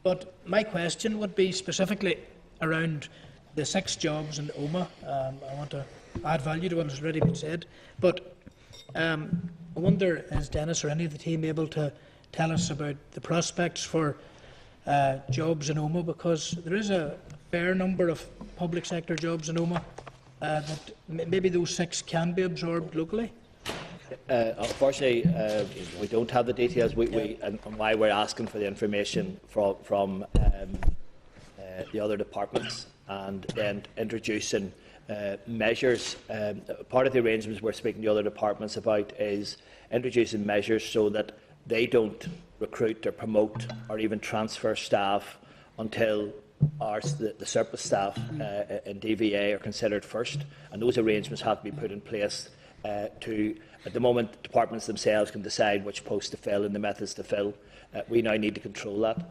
But my question would be specifically around the 6 jobs in Omagh. I want to add value to what has already been said, but I wonder, is Dennis or any of the team able to tell us about the prospects for jobs in Omagh, because there is a fair number of public sector jobs in Omagh that maybe those 6 can be absorbed locally? Unfortunately, we don't have the details, and why we're asking for the information from the other departments, and then introducing measures. Part of the arrangements we're speaking to the other departments about is introducing measures so that they don't recruit or promote or even transfer staff until the surplus staff in DVA are considered first, and those arrangements have to be put in place to, at the moment, departments themselves can decide which posts to fill and the methods to fill. We now need to control that.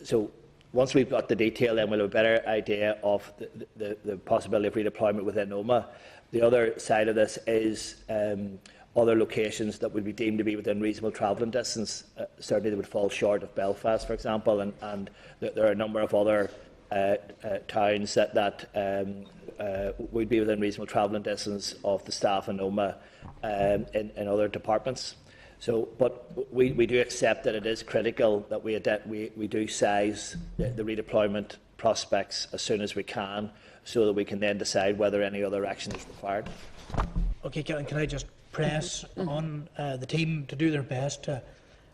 So once we've got the detail, then we'll have a better idea of the possibility of redeployment within Omagh. The other side of this is other locations that would be deemed to be within reasonable travelling distance. Certainly they would fall short of Belfast, for example, and there are a number of other towns that would be within reasonable travelling distance of the staff in Omagh in other departments. So, but we do accept that it is critical that we do size the redeployment prospects as soon as we can, so that we can then decide whether any other action is required. Okay, can I just press on the team to do their best to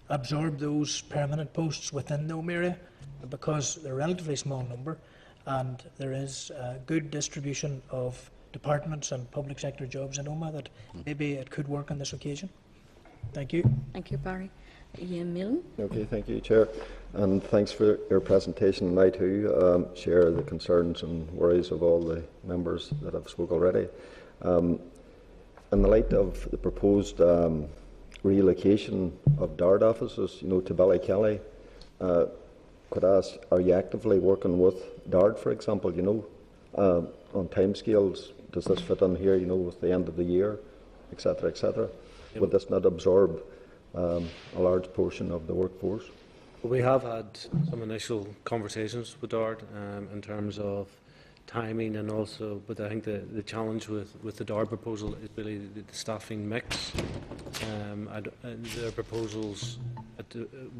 absorb those permanent posts within the Omagh area, because they're a relatively small number and there is a good distribution of departments and public sector jobs in Omagh that maybe it could work on this occasion. Thank you. Thank you, Barry. Ian Milne. Okay, thank you, Chair, and thanks for your presentation. I too share the concerns and worries of all the members that have spoke already. In the light of the proposed relocation of DARD offices, to Ballykelly, could I ask, are you actively working with DARD, for example, on timescales? Does this fit in here, with the end of the year, etc., etc.? Would this not absorb a large portion of the workforce? We have had some initial conversations with DARD in terms of timing, and also, but I think the challenge with the DARD proposal is really the staffing mix. Their proposals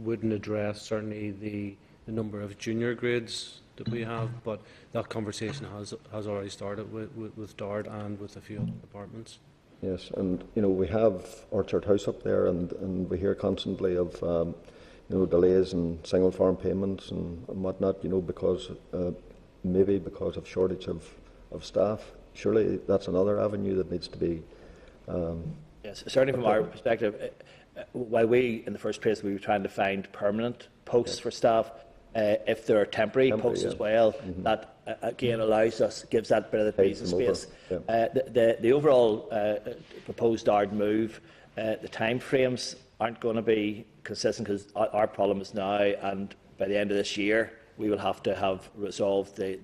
wouldn't address certainly the number of junior grades that we have, but that conversation has already started with DARD and with a few other departments. Yes, and we have Orchard House up there, and we hear constantly of delays in single farm payments and whatnot, because maybe because of shortage of staff. Surely that's another avenue that needs to be. Yes, certainly from our perspective, while we in the first place we were trying to find permanent posts for staff, if there are temporary posts as well, that again gives that bit of the breathing space. The overall proposed DARD move, the time frames aren't going to be consistent, because our problem is now, and by the end of this year we will have to have resolved the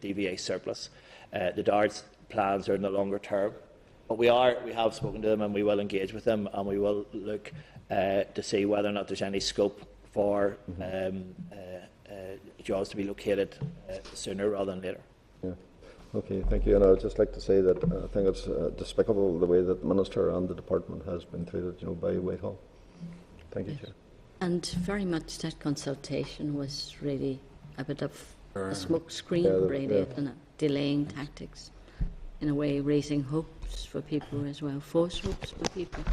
DVA surplus. The DARD's plans are in the longer term, but we have spoken to them, and we will engage with them, and we will look to see whether or not there's any scope for jobs to be located sooner rather than later. Yeah. Okay, thank you. And I'd just like to say that I think it's despicable the way that the Minister and the Department has been treated, by Whitehall. Thank you, Chair. And very much that consultation was really a bit of a smoke screen, really, and delaying tactics, in a way raising hopes for people as well, false hopes for people.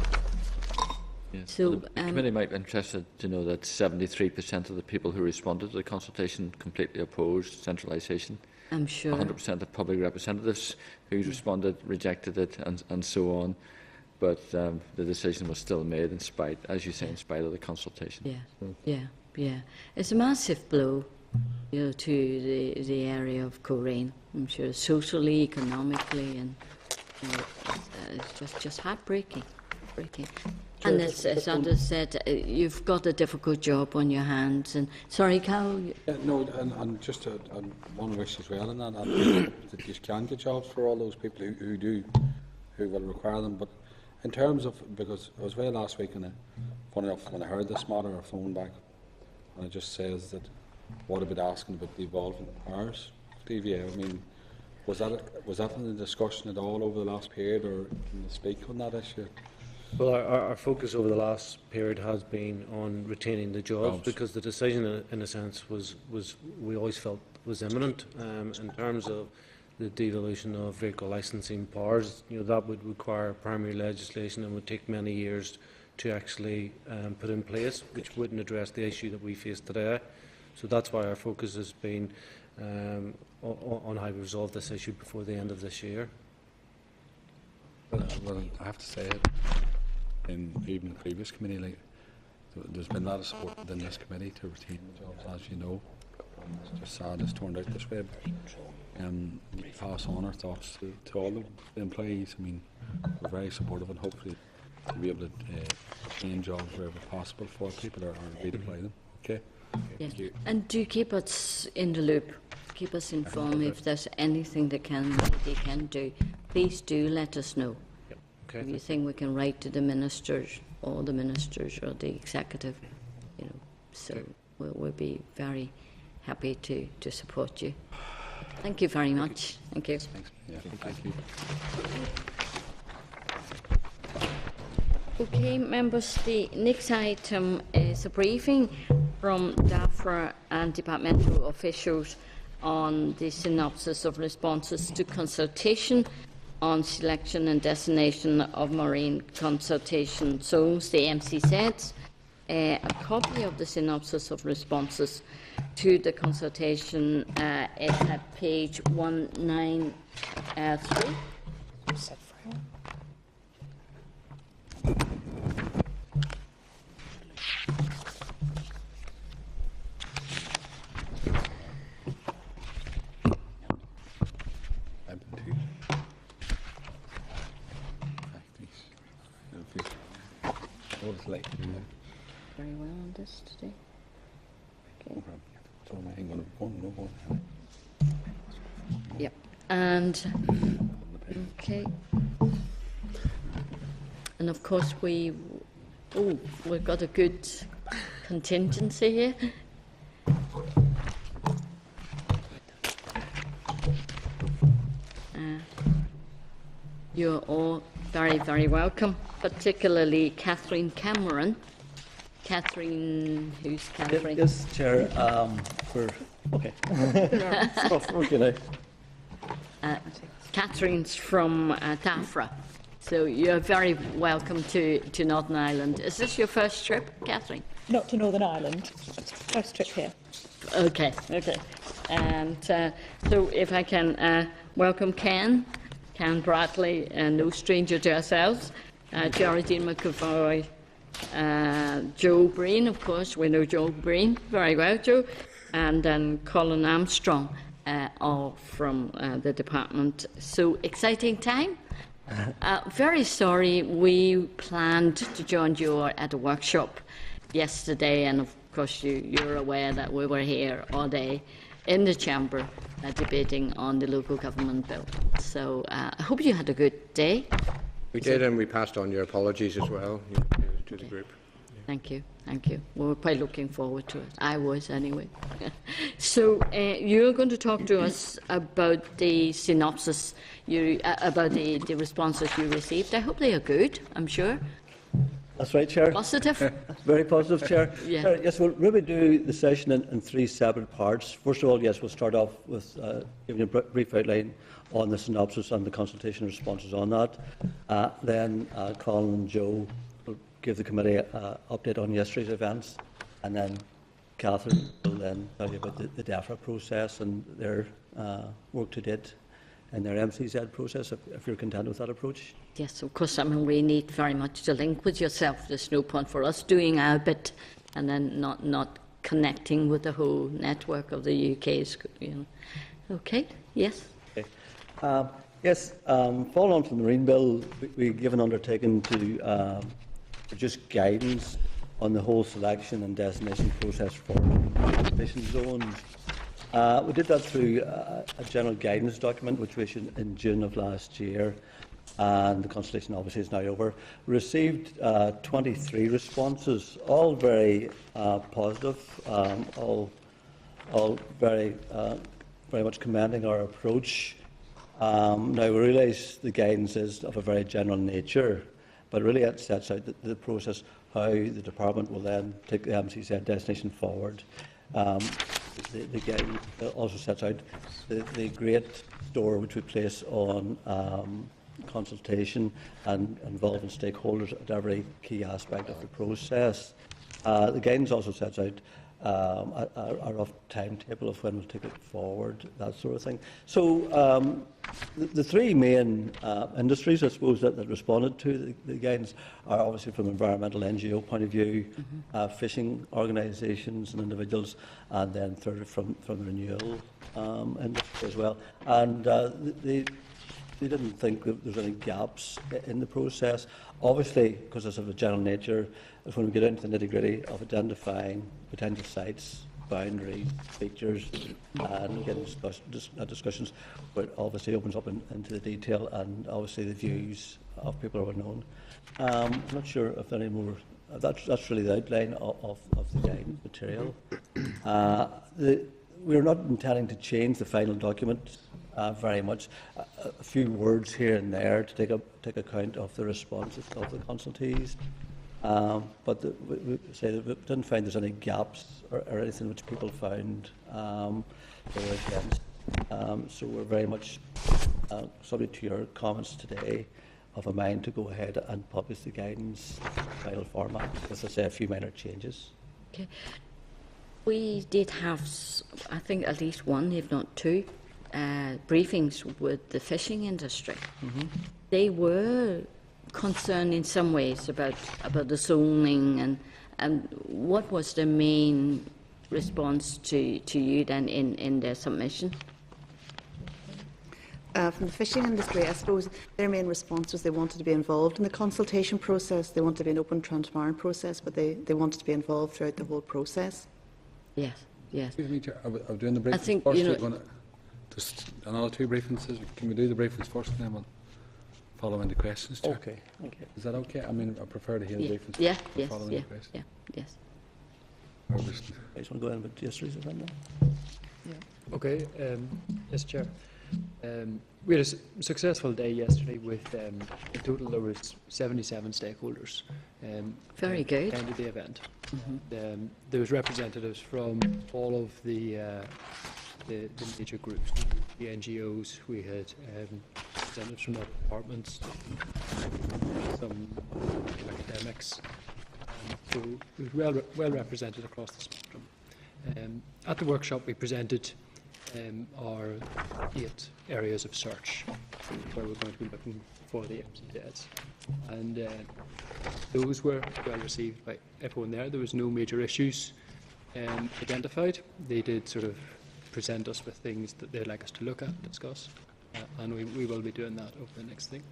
Yes. So, the committee might be interested to know that 73% of the people who responded to the consultation completely opposed centralisation. I'm sure. 100% of public representatives who responded rejected it, and so on. But the decision was still made in spite, as you say, in spite of the consultation. Yeah. It's a massive blow, to the area of Coleraine. I'm sure socially, economically, and it's just heartbreaking. Okay. And as others said, you've got a difficult job on your hands. And sorry, Carol. No, and just one wish as well in that, that you can get jobs for all those people who will require them. But in terms of, because I was away last week, and funny enough, when I heard this matter, I phoned back, and it just says that what about asking about the evolving powers of DVA? I mean, was that in the discussion at all over the last period, or can you speak on that issue? Well, our focus over the last period has been on retaining the jobs, because the decision, in a sense, was we always felt was imminent. In terms of the devolution of vehicle licensing powers, that would require primary legislation and would take many years to actually put in place, which wouldn't address the issue that we face today. So that's why our focus has been on how we resolve this issue before the end of this year. Well, I have to say it. In even the previous committee, like, there's been a lot of support within this committee to retain the jobs, as you know. It's just sad it's turned out this way. But, pass on our thoughts to all the employees. I mean, we're very supportive, and hopefully we'll be able to retain jobs wherever possible for people or redeploy them. Okay. Yes. And do keep us in the loop. Keep us informed if there's anything they can do. Please do let us know. Okay. If you think we can write to the ministers, or the executive, so we'll be very happy to support you. Thank you very much. Thank you. Thanks. Yeah, thank you. Okay, members, the next item is a briefing from DAFRA and departmental officials on the synopsis of responses to consultation on selection and designation of marine consultation zones, the MCZs. A copy of the synopsis of responses to the consultation is at page 193. Very well on this today. Okay. Yep. And okay. And of course we've got a good contingency here. You're all very, very welcome, particularly Catherine Cameron. Catherine, who's Catherine? Yes, Chair. Okay. Okay now. Catherine's from DAFRA, so you're very welcome to Northern Ireland. Is this your first trip, Catherine? Not to Northern Ireland. First trip here. Okay. And so if I can welcome Ken Bradley, no stranger to ourselves, Geraldine McAvoy, Joe Breen, of course, we know Joe Breen very well, Joe, and then Colin Armstrong, all from the department. So exciting time. Very sorry, we planned to join you at a workshop yesterday, and of course you're aware that we were here all day in the chamber debating on the local government bill. So I hope you had a good day. We did, and we passed on your apologies as well to the group. Thank you. We were quite looking forward to it. I was, anyway. So you're going to talk to us about the synopsis, about the responses you received. I hope they are good, I'm sure. That's right, Chair. Positive? Very positive, Chair. Yeah. Chair, yes, we'll really do the session in three separate parts. First of all, yes, we'll start off with giving a brief outline on the synopsis and the consultation responses on that. Then Colin and Joe will give the committee an update on yesterday's events, and then Catherine will then tell you about the DAFRA process and their work to date in their MCZ process, if you're content with that approach. Yes, of course. I mean, we need very much to link with yourself. There's no point for us doing our bit and then not connecting with the whole network of the UK's. Okay. Yes. Okay. Yes, following on from the Marine Bill, we give an undertaking to produce guidance on the whole selection and designation process for fishing zones. We did that through a general guidance document which we issued in June of last year, and the consultation obviously is now over. We received 23 responses, all very positive, all very much commending our approach. Now, we realise the guidance is of a very general nature, but really it sets out the process, how the department will then take the MCZ designation forward. The guidance also sets out the great store which we place on consultation and involving stakeholders at every key aspect of the process. The guidance also sets out a rough timetable of when we'll take it forward, that sort of thing. So the three main industries, I suppose, that responded to the guidance are obviously from an environmental NGO point of view, fishing organisations and individuals, and then third from the renewal industry as well. And they didn't think that there was any gaps in the process. Obviously, because it's of a general nature, when we get into the nitty-gritty of identifying potential sites, boundaries, features, and getting discussions, but obviously opens up into the detail, and obviously the views of people are known. I'm not sure if any more. That's really the outline of the guidance material. We're not intending to change the final document very much. A few words here and there to take account of the responses of the consultees. But we say that we didn't find there's any gaps or anything which people found they were against. So we're very much subject to your comments today of a mind to go ahead and publish the guidance final format, as I say, a few minor changes. Okay. We did have, I think, at least one, if not two, briefings with the fishing industry. They were concerned in some ways about the zoning, and what was the main response to you then in their submission? From the fishing industry, I suppose their main response was they wanted to be involved in the consultation process. They wanted to be an open, transparent process, but they wanted to be involved throughout the whole process. Yes, yes. Excuse me, Chair, are we doing the briefings I think, first? you know, We're gonna just another two briefings. Can we do the briefings first, and then we'll follow into questions, Chair? Okay. Is that okay? I mean, I prefer to hear the briefings Yeah, first, yes, follow yeah, into questions. yes. I just want to go in with yesterday's agenda. Okay, yes, Chair. We had a successful day yesterday with, in total there was 77 stakeholders. Very good. Attended the event. There was representatives from all of the major groups, the NGOs. We had representatives from our departments, some academics. So it was well represented across the spectrum. At the workshop we presented our 8 areas of search where we're going to be looking for the MCZs, and those were well received by everyone there. There was no major issues identified. They did sort of present us with things that they'd like us to look at, discuss, and we will be doing that over the next thing.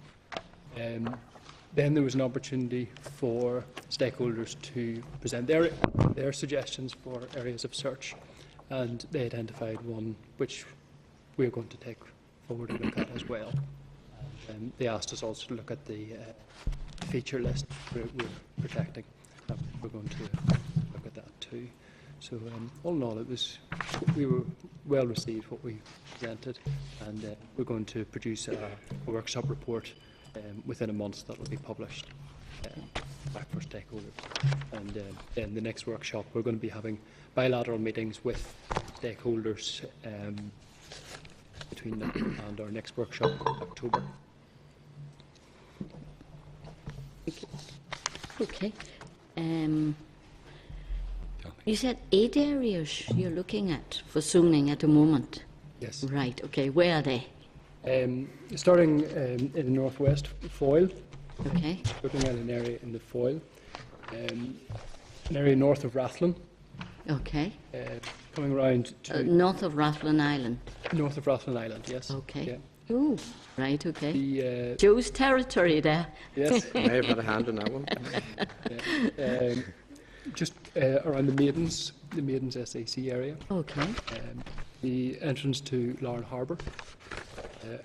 Then there was an opportunity for stakeholders to present their suggestions for areas of search, and they identified one which we're going to take forward and look at as well. And they asked us also to look at the feature list we're protecting. We're going to look at that too. So all in all, we were well received what we presented, and we're going to produce a workshop report within a month that will be published back for stakeholders. And then the next workshop, we're going to be having bilateral meetings with stakeholders between them and our next workshop in October. Okay. You said 8 areas you're looking at for zoning at the moment. Yes. Right. Okay. Where are they? Starting in the northwest, Foyle. Okay. Looking at an area in the Foyle. An area north of Rathlin. Okay. Coming around to north of Rathlin Island. North of Rathlin Island, yes. Okay. Oh, right, okay. The, Joe's territory there. Yes, I may have had a hand in that one. Just around the Maidens SAC area. Okay. The entrance to Larne Harbour,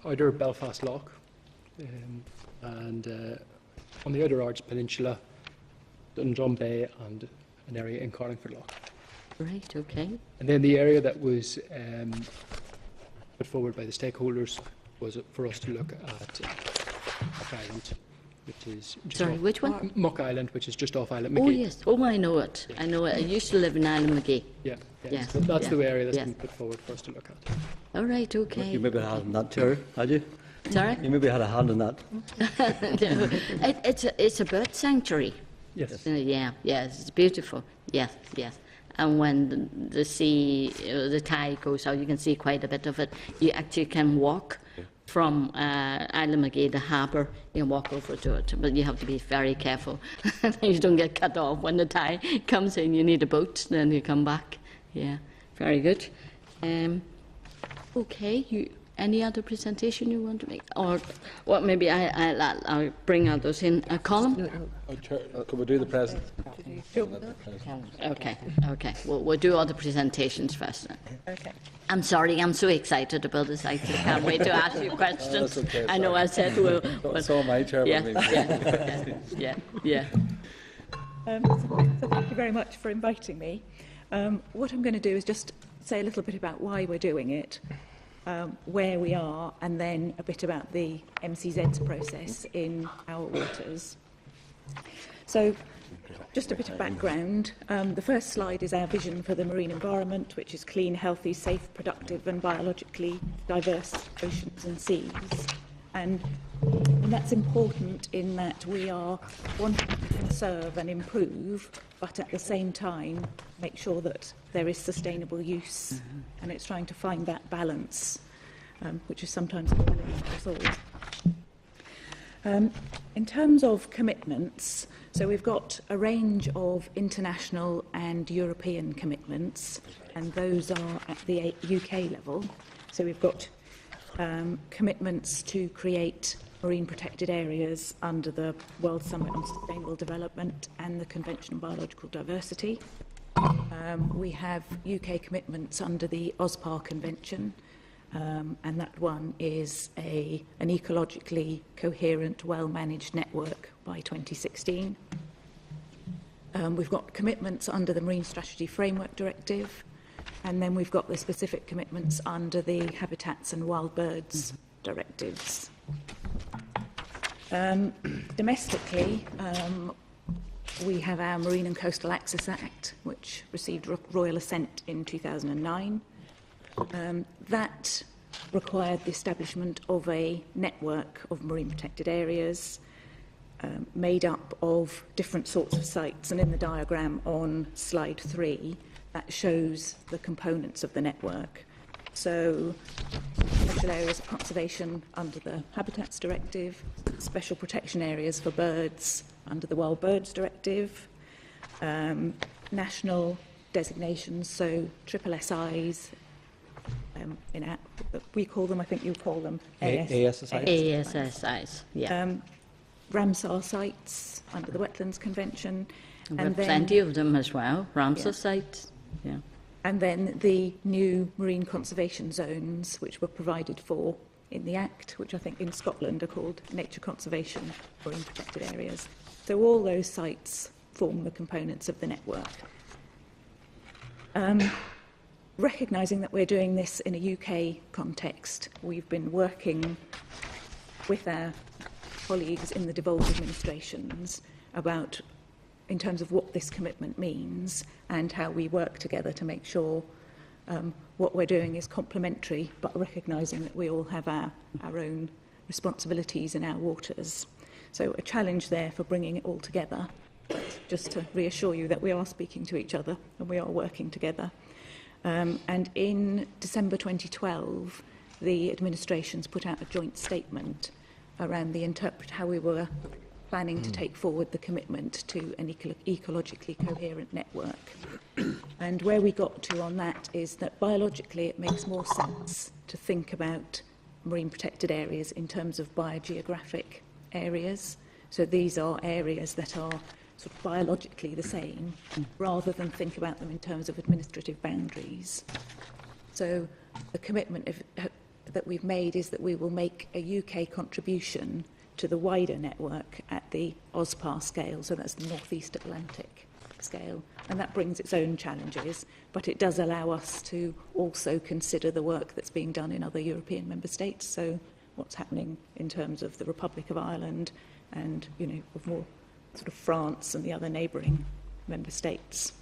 outer Belfast Lock, and on the Outer Arts Peninsula, Dundrum Bay, and an area in Carlingford Lock. Right, okay. And then the area that was put forward by the stakeholders was for us to look at Muck Island, which is just Sorry, which one? Muck Island, which is just off Island Oh, McGee. yes. Oh, I know it. I know it. I used to live in Island McGee. Yeah, Yes, so that's the area that's yes. been put forward for us to look at. All right, You okay. maybe had a hand in that, Chair, had you? Sorry? You maybe had a hand in that. No, it's a bird sanctuary. Yes. Yeah, yes, it's beautiful. Yes, yes. And when the sea, the tide goes out, you can see quite a bit of it. You actually can walk from Island McGee, the harbour. You can walk over to it, but you have to be very careful. You don't get cut off when the tide comes in. You need a boat, then you come back. Yeah, very good. Okay, any other presentation you want to make? Or what? Maybe I'll bring others in. Colin? Could we do the present? Okay, okay. We'll do all the presentations first then. Okay. I'm sorry, I'm so excited about this. I can't wait to ask you questions. That's okay, I know I said we'll. So am I, Chair. Yeah. So thank you very much for inviting me. What I'm going to do is just say a little bit about why we're doing it, where we are, and then a bit about the MCZ's process in our waters. So, just a bit of background. The first slide is our vision for the marine environment, which is clean, healthy, safe, productive and biologically diverse oceans and seas. And that's important in that we are wanting to conserve and improve, but at the same time make sure that there is sustainable use. And it's trying to find that balance, which is sometimes a challenge for us all. In terms of commitments, so we've got a range of international and European commitments, and those are at the UK level. So we've got commitments to create marine protected areas under the World Summit on Sustainable Development and the Convention on Biological Diversity. We have UK commitments under the OSPAR Convention, and that one is an ecologically coherent, well-managed network by 2016. We've got commitments under the Marine Strategy Framework Directive, and then we've got the specific commitments under the Habitats and Wild Birds Directives. Domestically, we have our Marine and Coastal Access Act, which received royal assent in 2009. That required the establishment of a network of marine protected areas made up of different sorts of sites, and in the diagram on slide 3 that shows the components of the network. So special areas of conservation under the Habitats Directive, special protection areas for birds under the Wild Birds Directive, national designations, so triple SIs, we call them, I think you call them ASSIs. ASSIs, yeah. Ramsar sites under the Wetlands Convention. And there are plenty of them as well, Ramsar sites, yeah. And then the new marine conservation zones, which were provided for in the Act, which I think in Scotland are called nature conservation marine protected areas. So all those sites form the components of the network. Recognising that we're doing this in a UK context, we've been working with our colleagues in the devolved administrations about, in terms of what this commitment means and how we work together to make sure what we're doing is complementary, but recognising that we all have our own responsibilities in our waters. So a challenge there for bringing it all together, but just to reassure you that we are speaking to each other and we are working together. And in December 2012, the administrations put out a joint statement around how we were planning to take forward the commitment to an ecologically coherent network. And where we got to on that is that biologically it makes more sense to think about marine protected areas in terms of biogeographic areas. So these are areas that are sort of biologically the same, rather than think about them in terms of administrative boundaries. So the commitment that we've made is that we will make a UK contribution to the wider network at the OSPAR scale, so that's the North East Atlantic scale, and that brings its own challenges, but it does allow us to also consider the work that's being done in other European member states, so what's happening in terms of the Republic of Ireland and, you know, of more sort of France and the other neighbouring member states.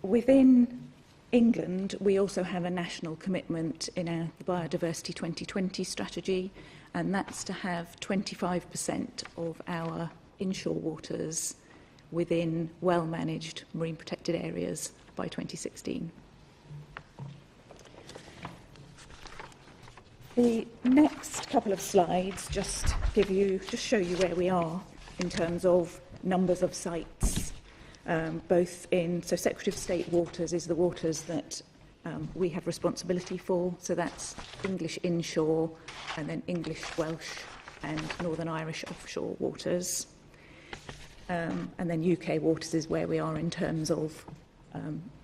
Within England, we also have a national commitment in our Biodiversity 2020 strategy, and that's to have 25% of our inshore waters within well-managed marine protected areas by 2016. The next couple of slides just show you where we are in terms of numbers of sites, both in, so Secretary of State waters is the waters that we have responsibility for, so that's English inshore and then English Welsh and Northern Irish offshore waters. And then UK waters is where we are in terms of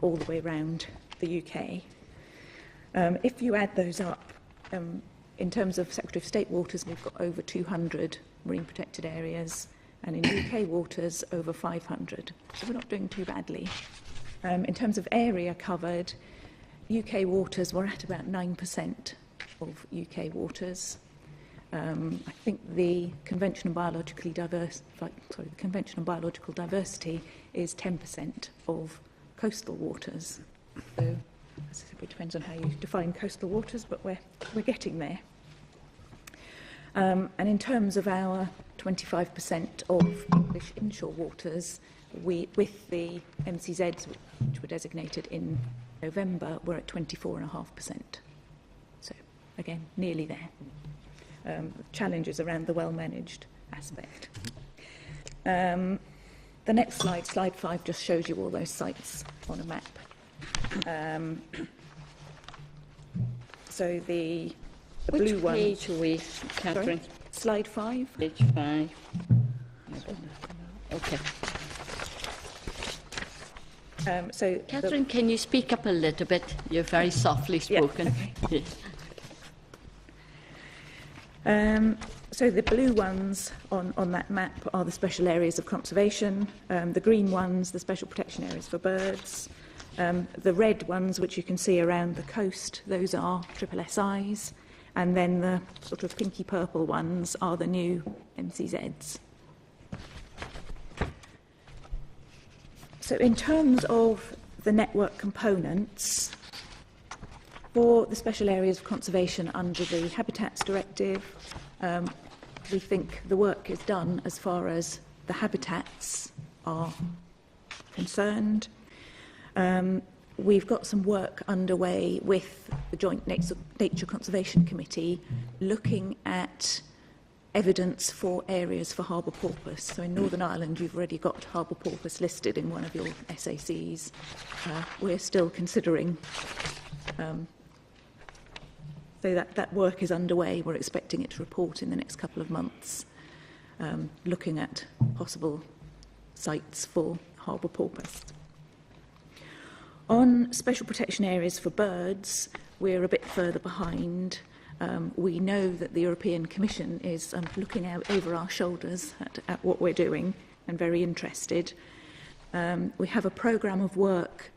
all the way around the UK. If you add those up, in terms of Secretary of State waters, we've got over 200 marine protected areas, and in UK waters, over 500. So we're not doing too badly. In terms of area covered, UK waters were at about 9% of UK waters. I think the Convention on Biological Diversity is 10% of coastal waters. So it depends on how you define coastal waters, but we're getting there. And in terms of our 25% of English inshore waters, with the MCZs, which were designated in November, we're at 24.5%. So, again, nearly there. Challenges around the well-managed aspect. The next slide, slide 5, just shows you all those sites on a map. So the blue one. Which page are we, Catherine? Sorry? Slide 5. Page 5. Okay. So Catherine, can you speak up a little bit? You're very softly spoken. Yeah, okay. So the blue ones on that map are the special areas of conservation. The green ones, the special protection areas for birds. The red ones, which you can see around the coast, those are SSSIs. And then the sort of pinky purple ones are the new MCZs. So in terms of the network components, for the special areas of conservation under the Habitats Directive, we think the work is done as far as the habitats are concerned. We've got some work underway with the Joint Nature Conservation Committee looking at evidence for areas for harbour porpoise. So in Northern Ireland, you've already got harbour porpoise listed in one of your SACs. We're still considering. So that work is underway. We're expecting it to report in the next couple of months, looking at possible sites for harbour porpoise. On special protection areas for birds, we're a bit further behind. We know that the European Commission is looking out over our shoulders at what we're doing and very interested. We have a programme of work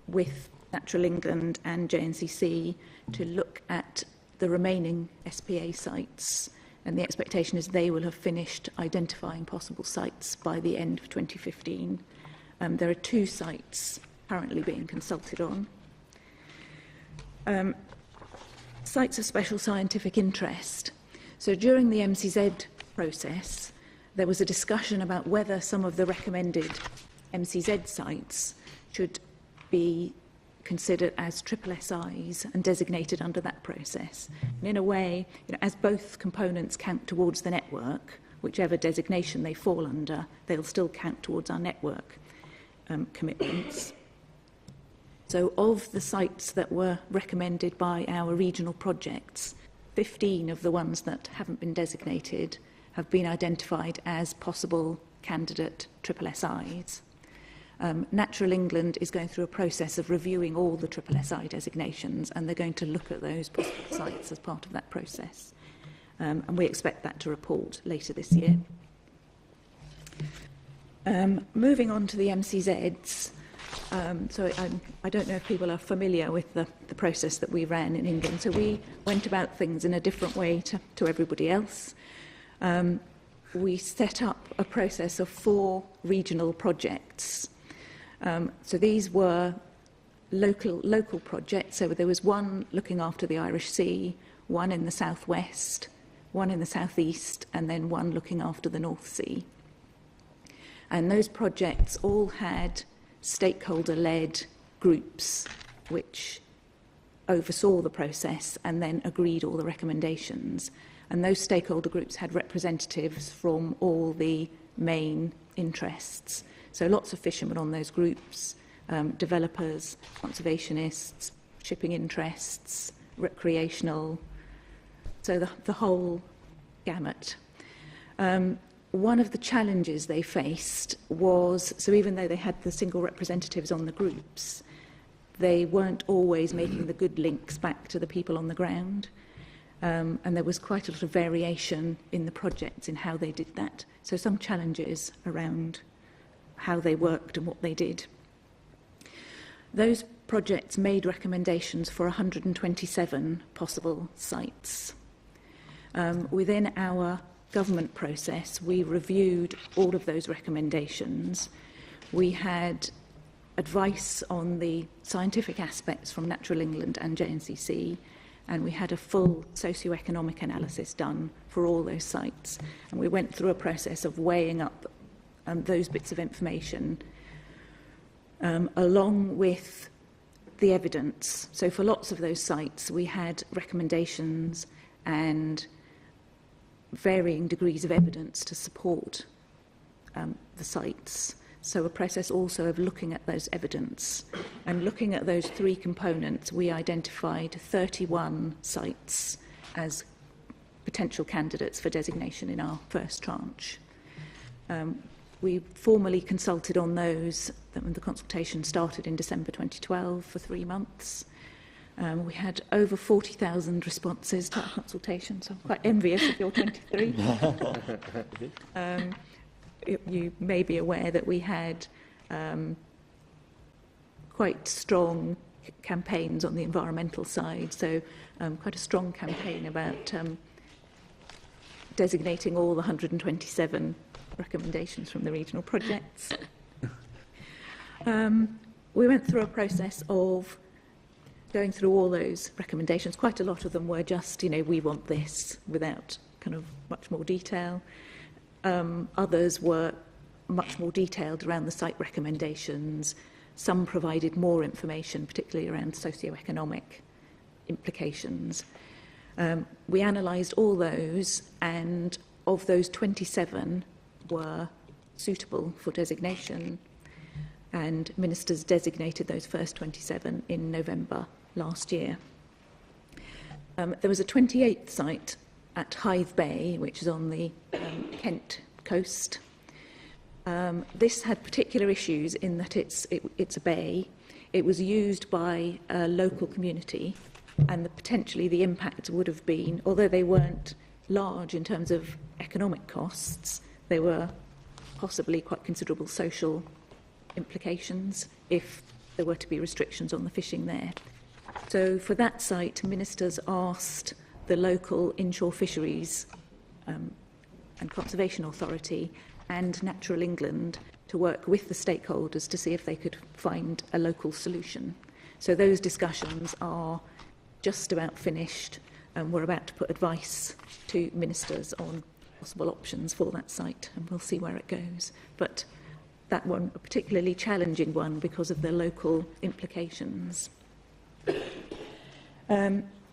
with Natural England and JNCC to look at the remaining SPA sites, and the expectation is they will have finished identifying possible sites by the end of 2015. There are 2 sites currently being consulted on. Sites of special scientific interest. So during the MCZ process, there was a discussion about whether some of the recommended MCZ sites should be considered as SSSIs and designated under that process. And in a way, as both components count towards the network, whichever designation they fall under, they'll still count towards our network commitments. So of the sites that were recommended by our regional projects, 15 of the ones that haven't been designated have been identified as possible candidate SSSIs. Natural England is going through a process of reviewing all the SSSI designations, and they're going to look at those possible sites as part of that process. And we expect that to report later this year. Moving on to the MCZs. I don't know if people are familiar with the process that we ran in England. So we went about things in a different way to everybody else. We set up a process of 4 regional projects. So these were local projects. So there was one looking after the Irish Sea, one in the southwest, one in the southeast, and then one looking after the North Sea. And those projects all had stakeholder-led groups which oversaw the process and then agreed all the recommendations. And those stakeholder groups had representatives from all the main interests. So lots of fishermen on those groups, developers, conservationists, shipping interests, recreational, so the whole gamut. One of the challenges they faced was, so even though they had the single representatives on the groups, they weren't always making the good links back to the people on the ground. And there was quite a lot of variation in the projects in how they did that. So some challenges around how they worked and what they did. Those projects made recommendations for 127 possible sites. Within our government process, we reviewed all of those recommendations. We had advice on the scientific aspects from Natural England and JNCC, and we had a full socio-economic analysis done for all those sites. And we went through a process of weighing up those bits of information along with the evidence. So for lots of those sites, we had recommendations and varying degrees of evidence to support the sites. So a process also of looking at those evidence. And looking at those 3 components, we identified 31 sites as potential candidates for designation in our first tranche. We formally consulted on those. The consultation started in December 2012 for 3 months. We had over 40,000 responses to our consultation, so I'm quite envious of your 23. You may be aware that we had quite strong campaigns on the environmental side, so quite a strong campaign about designating all the 127 recommendations from the regional projects. We went through a process of going through all those recommendations. Quite a lot of them were just, we want this, without kind of much more detail. Others were much more detailed around the site recommendations. Some provided more information, particularly around socio-economic implications. We analysed all those, and of those 27 were suitable for designation, and ministers designated those first 27 in November last year. There was a 28th site at Hythe Bay, which is on the Kent coast. This had particular issues in that it's a bay. It was used by a local community, and potentially the impact would have been, although they weren't large in terms of economic costs, they were possibly quite considerable social implications if there were to be restrictions on the fishing there. So for that site, ministers asked the local inshore fisheries and conservation authority and Natural England to work with the stakeholders to see if they could find a local solution. So those discussions are just about finished, and we're about to put advice to ministers on possible options for that site, and we'll see where it goes. But that one, a particularly challenging one because of the local implications.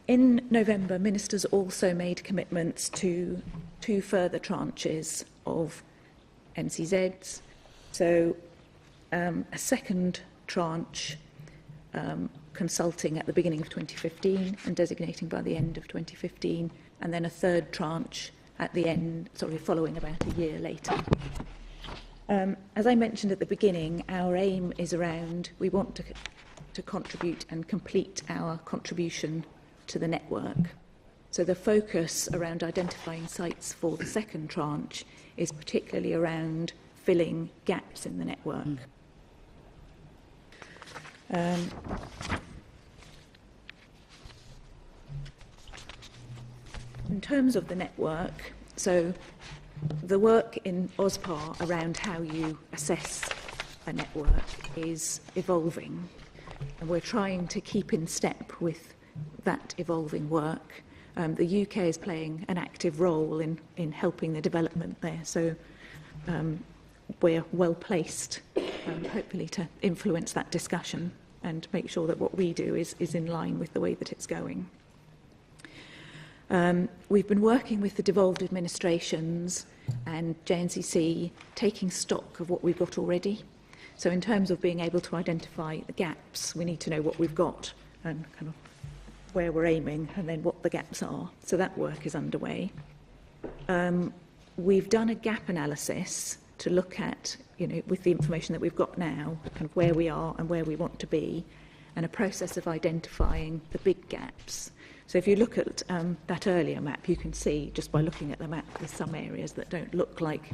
In November, ministers also made commitments to 2 further tranches of MCZs. So a second tranche consulting at the beginning of 2015 and designating by the end of 2015, and then a third tranche at the end, following about a year later. As I mentioned at the beginning, our aim is around, we want to contribute and complete our contribution to the network. So the focus around identifying sites for the second tranche is particularly around filling gaps in the network. In terms of the network, so the work in OSPAR around how you assess a network is evolving, and we're trying to keep in step with that evolving work. The UK is playing an active role in helping the development there, so we're well placed, hopefully, to influence that discussion and make sure that what we do is in line with the way that it's going. We've been working with the devolved administrations and JNCC, taking stock of what we've got already. So in terms of being able to identify the gaps, we need to know what we've got and kind of where we're aiming and then what the gaps are. So that work is underway. We've done a gap analysis to look at, with the information that we've got now, kind of where we are and where we want to be, and a process of identifying the big gaps. So if you look at that earlier map, you can see, just by looking at the map, there's some areas that don't look like,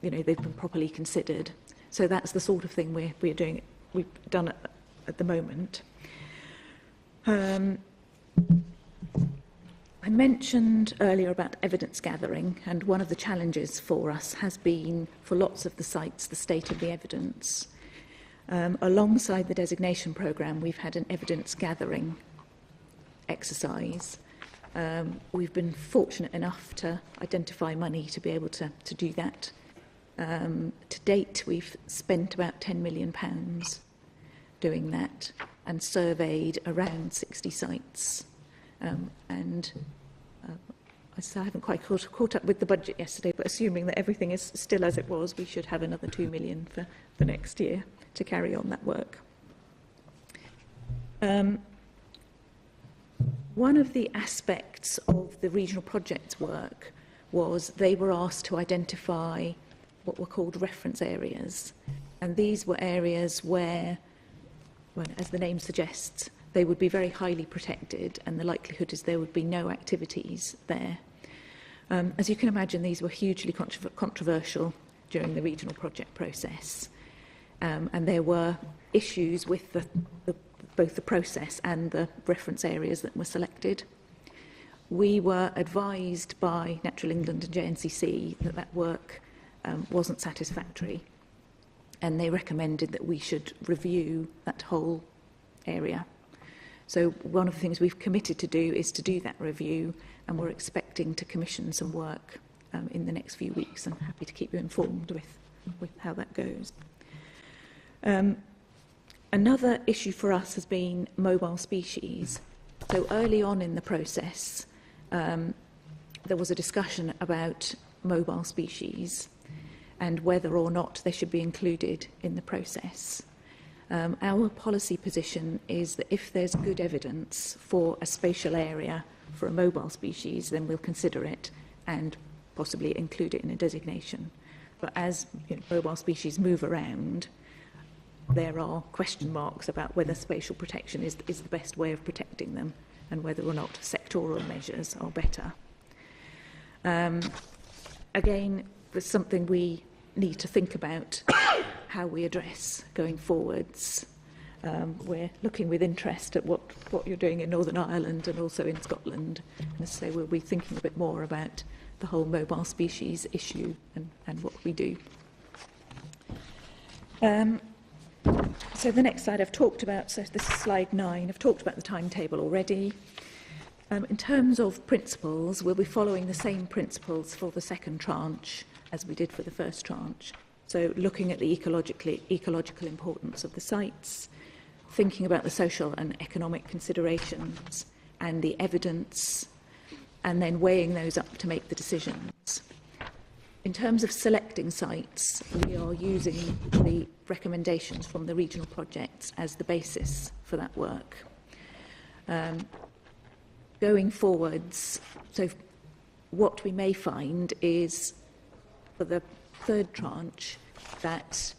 they've been properly considered. So that's the sort of thing we're doing, we've done at the moment. I mentioned earlier about evidence gathering, and one of the challenges for us has been, for lots of the sites, the state of the evidence. Alongside the designation programme, we've had an evidence gathering exercise. We've been fortunate enough to identify money to be able to do that. To date, we've spent about £10 million doing that and surveyed around 60 sites. I haven't quite caught up with the budget yesterday, but assuming that everything is still as it was, we should have another £2 million for the next year to carry on that work. One of the aspects of the regional projects work was they were asked to identify what were called reference areas. And these were areas where, well, as the name suggests, they would be very highly protected, and the likelihood is there would be no activities there. As you can imagine, these were hugely controversial during the regional project process. And there were issues with both the process and the reference areas that were selected. We were advised by Natural England and JNCC that work wasn't satisfactory, and they recommended that we should review that whole area. So one of the things we've committed to do is to do that review, and we're expecting to commission some work in the next few weeks, and happy to keep you informed with how that goes. Another issue for us has been mobile species. So early on in the process, there was a discussion about mobile species and whether or not they should be included in the process. Our policy position is that if there's good evidence for a spatial area for a mobile species, then we'll consider it and possibly include it in a designation. But as mobile species move around, there are question marks about whether spatial protection is the best way of protecting them and whether or not sectoral measures are better. Again, there's something we need to think about how we address going forwards. We're looking with interest at what you're doing in Northern Ireland and also in Scotland. And so we'll be thinking a bit more about the whole mobile species issue and what we do. So the next slide I've talked about, so this is slide 9, I've talked about the timetable already. In terms of principles, we'll be following the same principles for the second tranche as we did for the first tranche. So looking at the ecological importance of the sites, thinking about the social and economic considerations and the evidence, and then weighing those up to make the decisions. in terms of selecting sites, we are using the recommendations from the regional projects as the basis for that work. Going forwards, so what we may find is for the third tranche that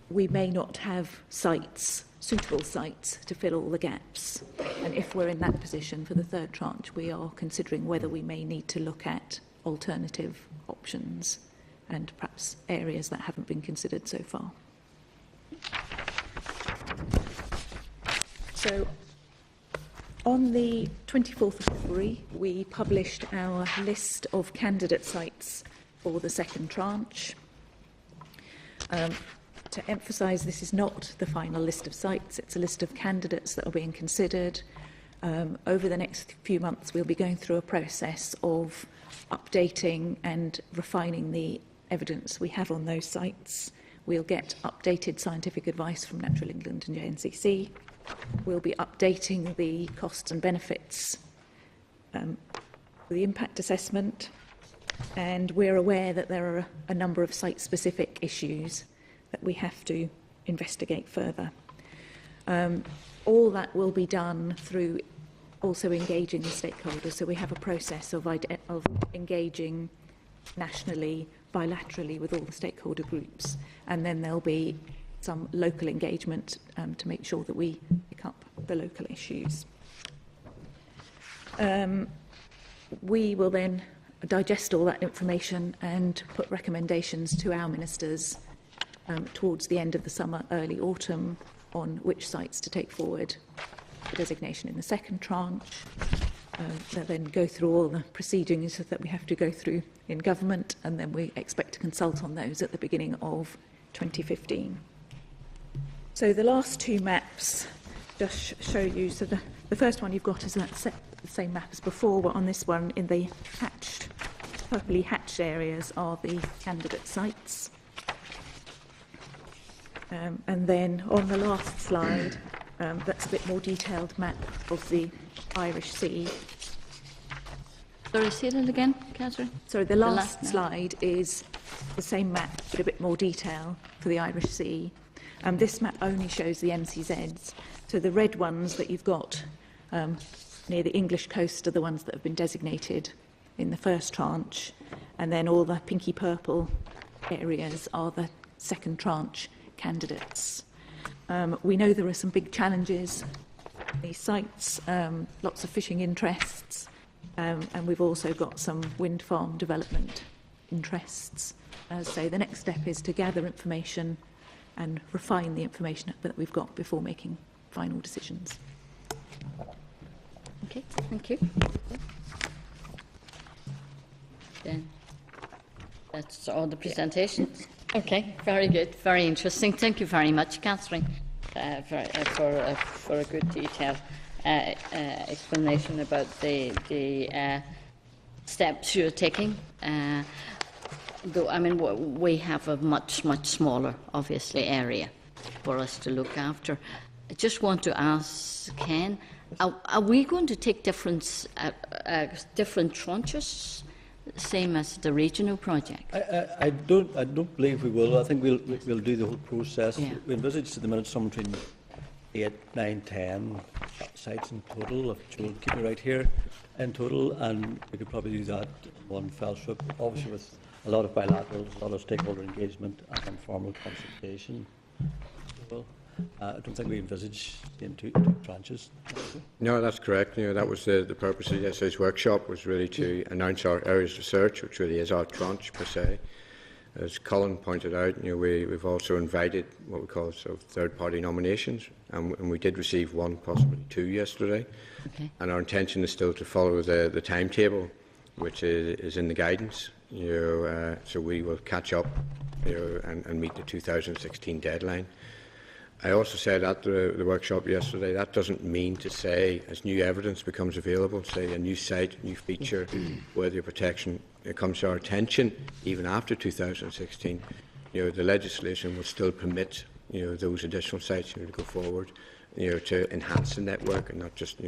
we may not have sites, suitable sites, to fill all the gaps. And if we're in that position for the third tranche, we are considering whether we may need to look at alternative options and perhaps areas that haven't been considered so far. So on the 24th of February, we published our list of candidate sites for the second tranche. To emphasise, this is not the final list of sites, it's a list of candidates that are being considered. Over the next few months, we'll be going through a process of updating and refining the evidence we have on those sites. We'll get updated scientific advice from Natural England and JNCC. We'll be updating the costs and benefits for the impact assessment. And we're aware that there are a number of site-specific issues that we have to investigate further. All that will be done through also engaging the stakeholders. So we have a process of engaging nationally, bilaterally with all the stakeholder groups, and then there'll be some local engagement to make sure that we pick up the local issues. We will then digest all that information and put recommendations to our ministers towards the end of the summer, early autumn, on which sites to take forward for designation in the second tranche. They'll then go through all the proceedings that we have to go through in government, and then we expect to consult on those at the beginning of 2015. So the last two maps just show you, so the first one you've got is the same map as before, but on this one, in the hatched, purpley hatched areas are the candidate sites. And then on the last slide, that's a bit more detailed map of the Irish Sea. Sorry, say that again, Catherine? So the last slide is the same map, but a bit more detail for the Irish Sea. This map only shows the MCZs. So the red ones that you've got near the English coast are the ones that have been designated in the first tranche, and then all the pinky purple areas are the second tranche candidates. We know there are some big challenges in these sites, lots of fishing interests, and we've also got some wind farm development interests. So the next step is to gather information and refine the information that we've got before making final decisions. Okay, thank you. Then that's all the presentations. Okay, very good, very interesting. Thank you very much, Catherine, for a good detailed explanation about the steps you're taking. Though, I mean, we have a much smaller, obviously, area for us to look after. I just want to ask Ken, are we going to take different tranches, same as the regional project? I don't believe we will. I think we'll do the whole process. Yeah. We envisage at the minute somewhere between 8, 9, 10 sites in total, if Joel keep me right here, in total, and we could probably do that in one fell swoop, obviously with a lot of bilaterals, a lot of stakeholder engagement and informal consultation. Well, I don't think we envisage in two tranches. No, that's correct. That was the purpose of yesterday's workshop, was really to announce our areas of search, which really is our tranche per se. As Colin pointed out, we've also invited what we call sort of third-party nominations, and we did receive one, possibly two, yesterday. Okay. And our intention is still to follow the timetable, which is in the guidance. So we will catch up, and meet the 2016 deadline. I also said at the workshop yesterday, that doesn't mean to say, as new evidence becomes available, say a new site, new feature, worthy of protection, it comes to our attention, even after 2016, the legislation will still permit, those additional sites to go forward, to enhance the network and not just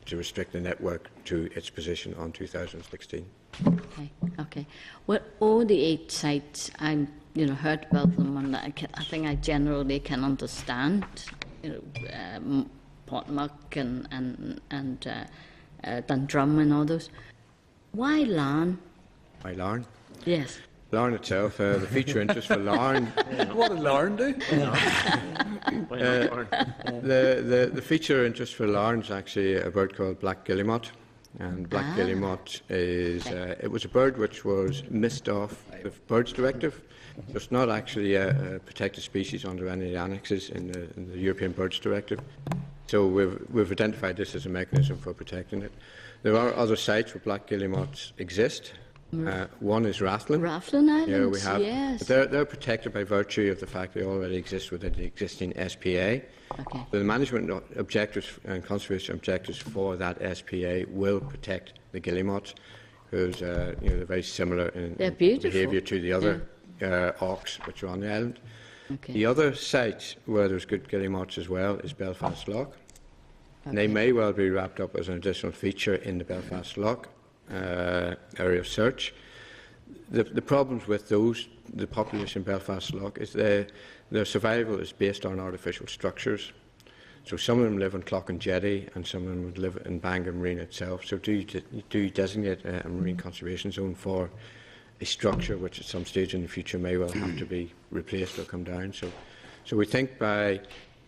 to restrict the network to its position on 2016. Okay. Well, all the 8 sites, I heard about them, and I think I generally can understand. Portmuck and Dundrum and all those. Why Larne? Why Larne? Yes. Larne itself, the feature interest for Larne. What did Larne do? The feature interest for Larne is actually a bird called black guillemot, and black guillemot is it was a bird which was missed off the Birds Directive. So it's not actually a protected species under any of the annexes in the European Birds Directive. So we've identified this as a mechanism for protecting it. There are other sites where black guillemots exist. One is Rathlin. Rathlin Islands, yeah, we have. yes. But they're protected by virtue of the fact they already exist within the existing SPA. Okay. The management objectives and conservation objectives for that SPA will protect the guillemots, because they're very similar in behaviour to the other auks which are on the island. Okay. The other site where there's good guillemots as well is Belfast Lough. And they may well be wrapped up as an additional feature in the Belfast Lough area of search. The problems with the population in Belfast Lough, is their survival is based on artificial structures. So some of them live on Clough Jetty, and some of them would live in Bangor Marine itself. So do you designate a marine conservation zone for a structure which at some stage in the future may well have to be replaced or come down? So we think by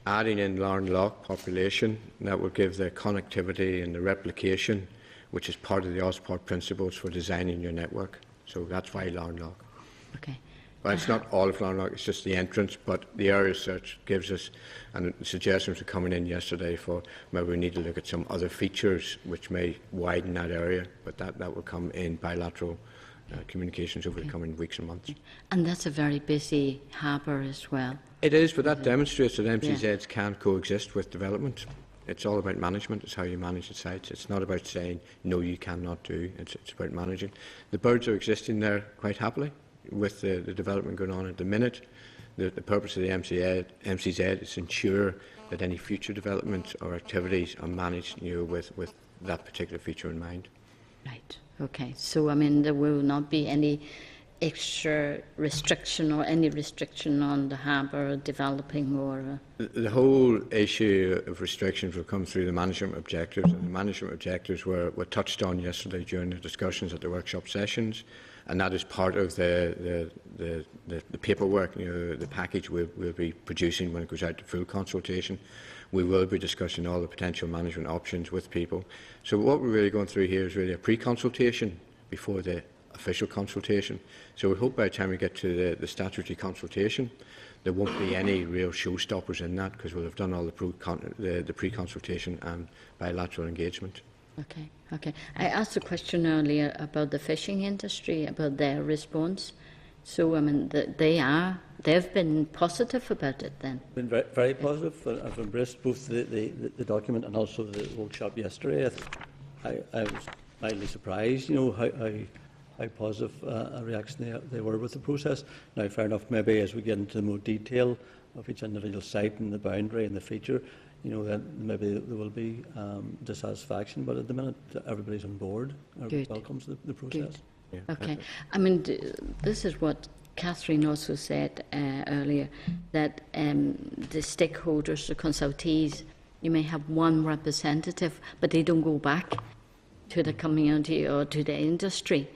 adding in Larne Lough population, that will give the connectivity and the replication, which is part of the OSPOT principles for designing your network. So that's why Larne Lough. Okay. Well, it's not all of Larne Lough, it's just the entrance, but the area search gives us, and suggestions are coming in yesterday for maybe we need to look at some other features which may widen that area, but that will come in bilateral communications over the coming weeks and months. And that's a very busy harbour as well. It is, but that demonstrates that MCZs can coexist with development. It's all about management. It's how you manage the sites. It's not about saying, no, you cannot do. It's about managing. The birds are existing there quite happily with the development going on at the minute. The purpose of the MCZ is to ensure that any future development or activities are managed with that particular feature in mind. Right. Okay. So, there will not be any extra restriction or any restriction on the harbour developing or... The whole issue of restrictions will come through the management objectives, and the management objectives were touched on yesterday during the discussions at the workshop sessions, and that is part of the paperwork, the package we'll be producing when it goes out to full consultation. We will be discussing all the potential management options with people. So what we're really going through here is really a pre-consultation before the official consultation. So we hope by the time we get to the statutory consultation, there won't be any real showstoppers in that, because we'll have done all the pre-consultation and bilateral engagement. Okay. I asked a question earlier about the fishing industry, about their response. So, they've been positive about it then? Been very, very positive. I've embraced both the document and also the workshop yesterday. I was mildly surprised, how positive a reaction they were with the process. Now, fair enough, maybe as we get into more detail of each individual site and the boundary and the feature, then maybe there will be dissatisfaction. But at the minute, everybody's on board. Everybody welcomes the process. Yeah. Okay. This is what Catherine also said earlier, that the stakeholders, the consultees, you may have one representative, but they don't go back to the community or to the industry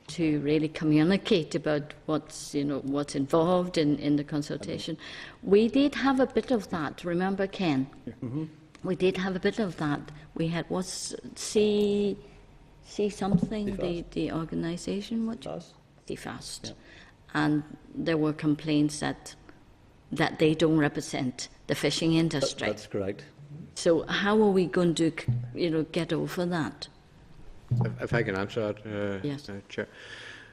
to really communicate about what's involved in the consultation. We did have a bit of that. Remember, Ken? Mm-hmm. We did have a bit of that. We had See something, the organisation, what? CFAST. Yeah. And there were complaints that they don't represent the fishing industry. That's correct. So how are we going to, get over that? If I can answer that, yes. Chair.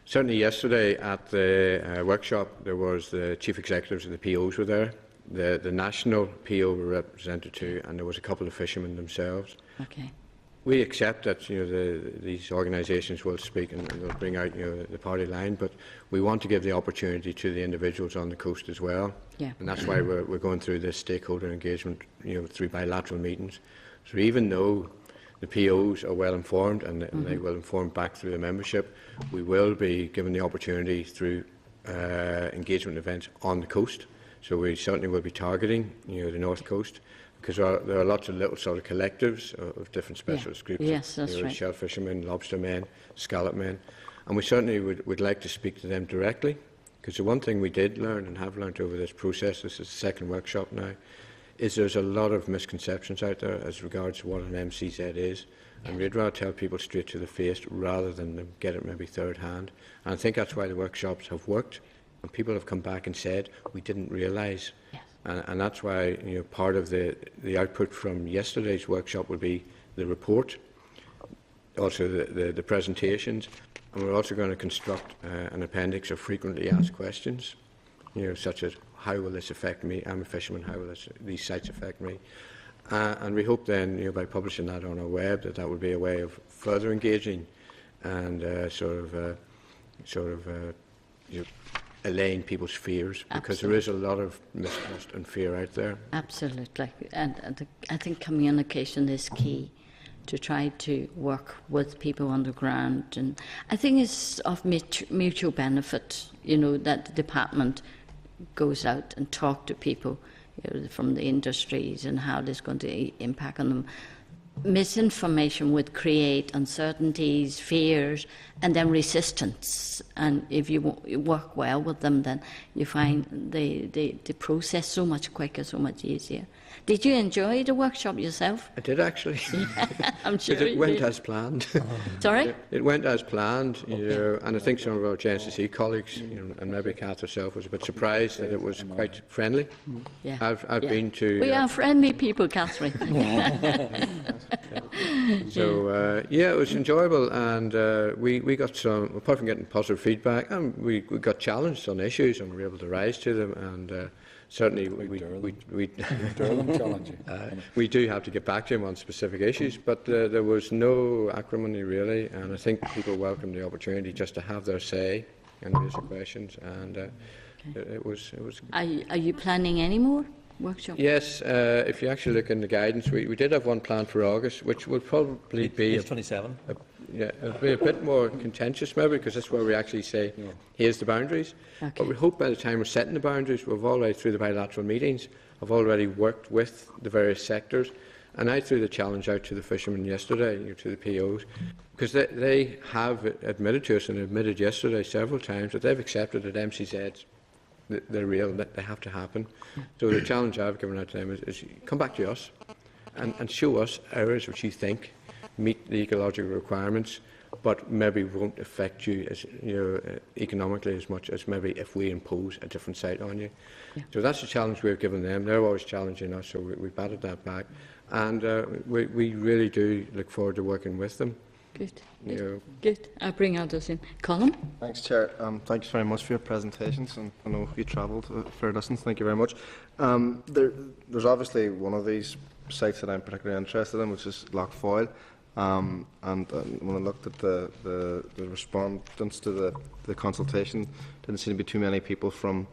Certainly yesterday at the workshop, there was the chief executives of the POs were there. The national PO were represented too, and there was a couple of fishermen themselves. Okay. We accept that these organisations will speak and will bring out the party line, but we want to give the opportunity to the individuals on the coast as well. Yeah. And that's why we're going through this stakeholder engagement, through bilateral meetings. So even though the POs are well informed and they will inform back through the membership. We will be given the opportunity through engagement events on the coast. So we certainly will be targeting, the North Coast, because there are lots of little sort of collectives of different specialist groups. Yes, that's right. Shell fishermen, lobster men, scallop men, and we certainly would like to speak to them directly. Because the one thing we did learn and have learned over this process, this is the second workshop now, is there's a lot of misconceptions out there as regards what an MCZ is, and we'd rather tell people straight to the face rather than them get it maybe third hand. And I think that's why the workshops have worked, and people have come back and said we didn't realise. Yes. And that's why part of the output from yesterday's workshop will be the report, also the presentations, and we're also going to construct an appendix of frequently asked questions, such as how will this affect me? I'm a fisherman. How will these sites affect me? And we hope then, by publishing that on our web, that would be a way of further engaging and allaying people's fears, because there is a lot of mistrust and fear out there. Absolutely, and I think communication is key to try to work with people on the ground, and I think it's of mutual benefit, that the department goes out and talk to people from the industries and how this is going to impact on them. Misinformation would create uncertainties, fears, and then resistance. And if you work well with them, then you find the process so much quicker, so much easier. Did you enjoy the workshop yourself? I did, actually. I'm sure it went did. as planned. Sorry? It went as planned, and I think some of our JNCC colleagues, and maybe Kath herself, was a bit surprised that it was quite friendly. Yeah. I've been to... We are friendly people, Catherine. So, it was enjoyable, and we got some, apart from getting positive feedback, and we got challenged on issues and we were able to rise to them, and certainly we do have to get back to him on specific issues, but there was no acrimony really, and I think people welcomed the opportunity just to have their say and raise their questions, and it was. Are you planning any more workshops? Yes, if you actually look in the guidance, we did have one planned for August, which will probably be... Page 27. It'll be a bit more contentious maybe, because that's where we actually say, here's the boundaries. Okay. But we hope by the time we're setting the boundaries, we've already, through the bilateral meetings, I've already worked with the various sectors, and I threw the challenge out to the fishermen yesterday, to the POs, because they have admitted to us, and admitted yesterday several times, that they've accepted that MCZs, they're real, that they have to happen. So the challenge I've given out to them is come back to us and show us areas which you think meet the ecological requirements, but maybe won't affect you as economically as much as maybe if we impose a different site on you. Yeah. So that's the challenge we've given them. They're always challenging us, so we batted that back, and we really do look forward to working with them. Good. Good. I'll bring others in. Colin? Thanks, Chair. Thanks very much for your presentations, and I know you travelled a fair distance. Thank you very much. There's obviously one of these sites that I'm particularly interested in, which is Lough Foyle. And when I looked at the respondents to the consultation, didn't seem to be too many people from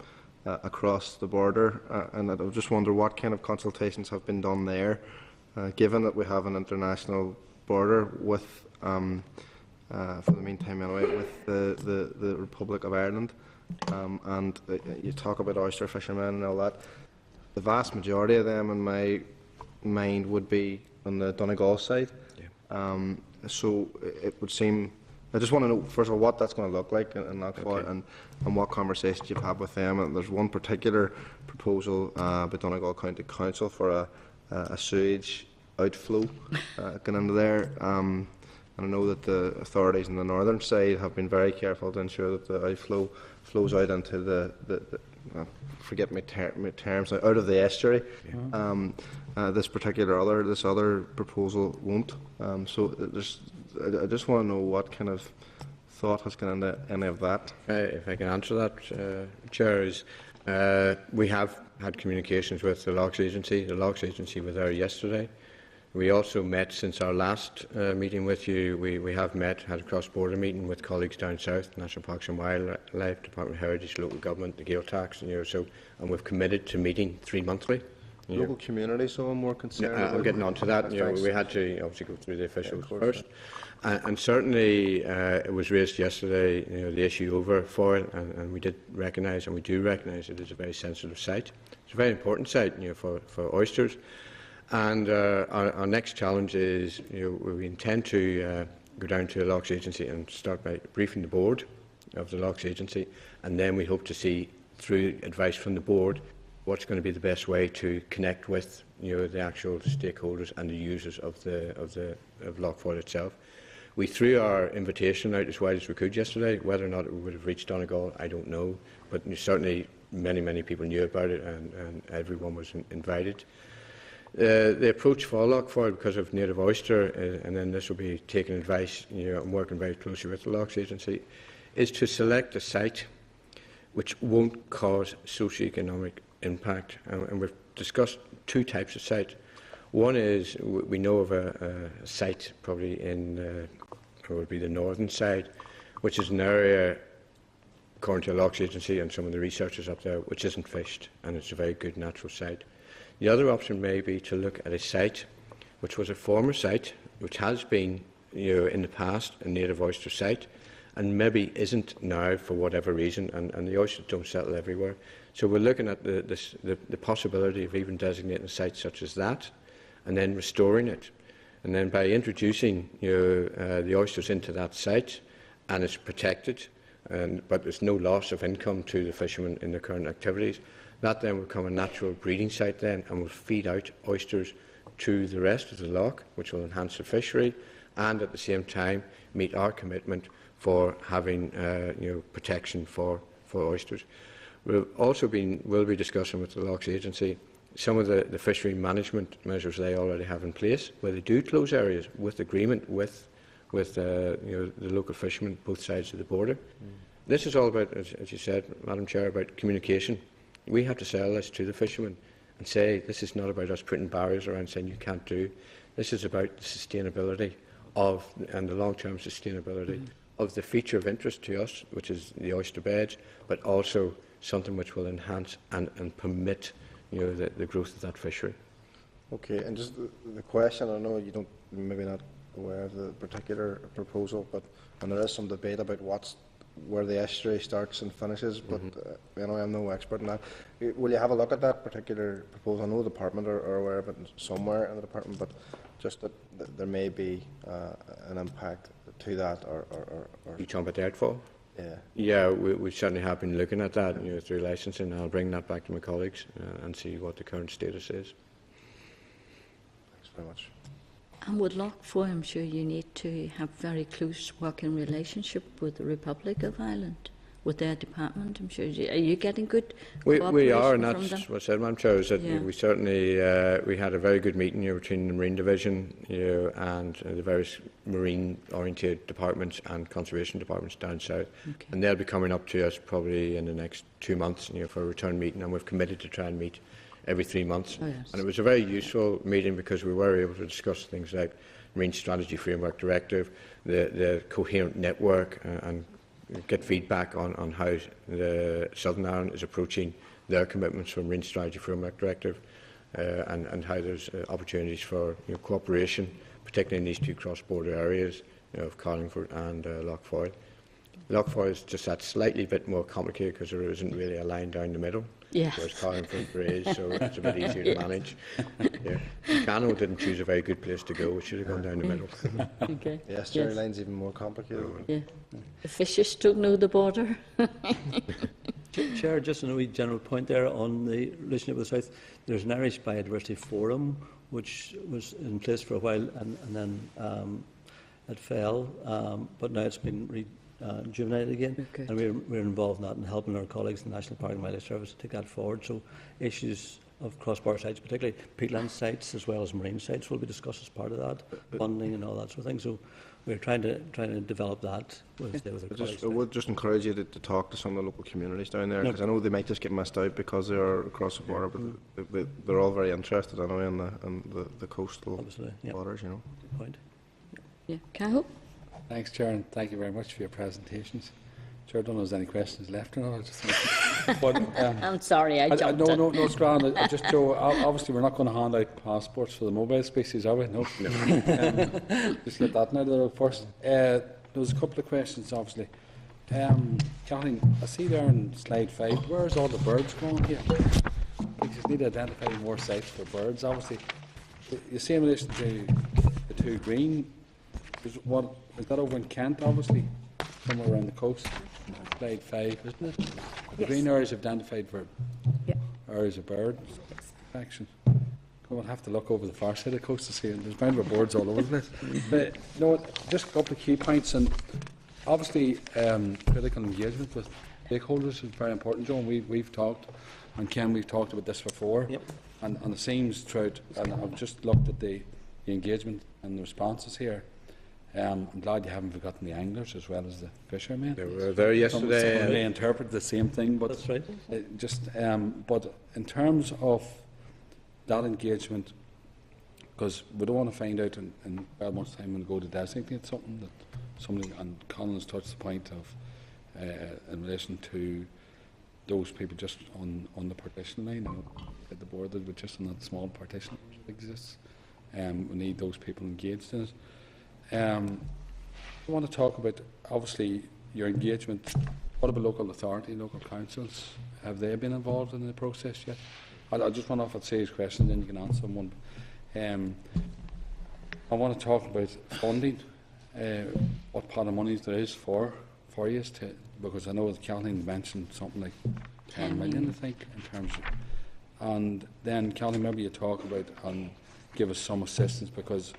across the border, and I just wonder what kind of consultations have been done there, given that we have an international border with, for the meantime anyway, with the Republic of Ireland, and you talk about oyster fishermen and all that. The vast majority of them, in my mind, would be on the Donegal side. So it would seem, I just want to know, first of all, what that's going to look like in Lough Foyle, and what conversations you've had with them. And there's one particular proposal by Donegal County Council for a sewage outflow going into there. And I know that the authorities on the northern side have been very careful to ensure that the outflow flows out into the forget my terms, out of the estuary. Yeah. This other proposal won't. So I just want to know what kind of thought has gone into any of that. If I can answer that, Chair, is we have had communications with the Lochs Agency. The Lochs Agency were there yesterday. We also met since our last meeting with you. We have had a cross-border meeting with colleagues down south, National Parks and Wildlife, Department of Heritage, local government, the Gael tax, and we've committed to meeting 3 monthly. You local community, so I'm more concerned. I'm getting on to that. We had to obviously go through the officials first. And certainly it was raised yesterday, the issue over Foyle, and we did recognise, and we do recognise it is a very sensitive site. It's a very important site, for oysters. And our next challenge is, we intend to go down to the Lochs Agency and start by briefing the board of the Lochs Agency, and then we hope to see, through advice from the board, what's going to be the best way to connect with the actual stakeholders and the users of Loch Foyle itself. We threw our invitation out as wide as we could yesterday. Whether or not it would have reached Donegal, I don't know, but certainly many people knew about it, and everyone was invited. The approach for Loch Foyle, because of native oyster, and then this will be taking advice, and working very closely with the Lochs Agency, is to select a site which won't cause socio-economic impact. And we've discussed two types of site. One is, we know of a site probably in, it would be the northern side, which is an area, according to the Lochs Agency and some of the researchers up there, which isn't fished, and it's a very good natural site. The other option may be to look at a site which was a former site, which has been, in the past, a native oyster site, and maybe isn't now for whatever reason, and the oysters don't settle everywhere. So we're looking at the possibility of even designating a site such as that, and then restoring it. And then by introducing the oysters into that site, and it's protected, but there's no loss of income to the fishermen in their current activities, that then will become a natural breeding site then, and will feed out oysters to the rest of the loch, which will enhance the fishery, and at the same time meet our commitment for having protection for oysters. Will be discussing with the Lochs Agency some of the fishery management measures they already have in place, where they do close areas with agreement with the local fishermen, both sides of the border. This is all about, as you said, Madam Chair, about communication. We have to sell this to the fishermen and say this is not about us putting barriers around saying you can't do. This is about the sustainability and the long-term sustainability of the feature of interest to us, which is the oyster beds, but also something which will enhance and permit the growth of that fishery. Okay, and just the question, I know you don't, maybe not aware of the particular proposal, and there is some debate about where the estuary starts and finishes, but I'm no expert in that. Will you have a look at that particular proposal? I know the department are aware of it somewhere in the department, but just that there may be an impact to that, or you talking about the outfall? Yeah. Yeah, we certainly have been looking at that through licensing. I'll bring that back to my colleagues and see what the current status is. Thanks very much. And with Loch Foyle, I'm sure you need to have very close working relationship with the Republic of Ireland, with their department. I'm sure. Are you getting good cooperation we are, and from that's them? what I said, Madam Chair, is that we certainly we had a very good meeting between the Marine Division and the various marine-oriented departments and conservation departments down south. Okay. And they'll be coming up to us probably in the next 2 months for a return meeting, and we've committed to try and meet every 3 months. Oh, yes. And it was a very useful meeting because we were able to discuss things like Marine Strategy Framework Directive, the coherent network, and get feedback on how the Southern Ireland is approaching their commitments for Marine Strategy Framework Directive, and how there's opportunities for cooperation, particularly in these two cross-border areas of Carlingford and Loch Foyle. Loch Foyle is just that slightly bit more complicated because there isn't really a line down the middle. Yes. Whereas Carlingford there is, so it's a bit easier to manage. Cano didn't choose a very good place to go. It should have gone down the middle. Okay. The estuary line's even more complicated. Yeah. The fishers don't know the border. Chair, just a wee general point there on the relationship with the South. There's an Irish Biodiversity Forum which was in place for a while, and then it fell, but now it's been rejuvenated again, and we're involved in that and helping our colleagues in the National Park and Wildlife Service to take that forward. So issues of cross-border sites, particularly peatland sites as well as marine sites, will be discussed as part of that, funding and all that sort of thing. So we're trying to develop that with our colleagues. I would just encourage you to talk to some of the local communities down there, because I know they might just get missed out because they are across the border, but they're all very interested anyway in the coastal waters. Good point. Yeah, Cahill? Thanks, Chair, and thank you very much for your presentations. Sure, I don't know if there's any questions left or not. I just think, but, I'm sorry, I jumped no, in. no, it's grand. Just, Joe, obviously we're not going to hand out passports for the mobile species, are we? No. Just get that out of the road first. There was a couple of questions, obviously. Kathleen, I see there on slide 5, where's all the birds going here? We just need to identify more sites for birds, obviously. You see in relation to the 2 green, is that over in Kent, obviously? Somewhere around the coast, slide 5, isn't it? The Yes. green areas identified for areas of bird protection. We'll have to look over the far side of the coast to see it. There's bound to be birds all over the place. But no, just a couple of key points, and obviously critical engagement with stakeholders is very important, Joe. And we've talked, and Ken, we've talked about this before. Yep. And it seems throughout, and I've just looked at the engagement and the responses here. I'm glad you haven't forgotten the anglers as well as the fishermen. They were there yesterday. They interpret the same thing, but That's right. But in terms of that engagement, because we don't want to find out in 12 months' time when we go to designate something that somebody, and Colin has touched the point of in relation to those people just on the partition line, at the border, but just on that small partition that exists. We need those people engaged in it. I want to talk about, obviously, your engagement. What about local authority, local councils? Have they been involved in the process yet? I'll just run off at Say's question, then you can answer one. I want to talk about funding, what pot of monies there is for you, because I know that Kathleen mentioned something like 10 million, I think, in terms of. And then, Kathleen, maybe you talk about and give us some assistance, because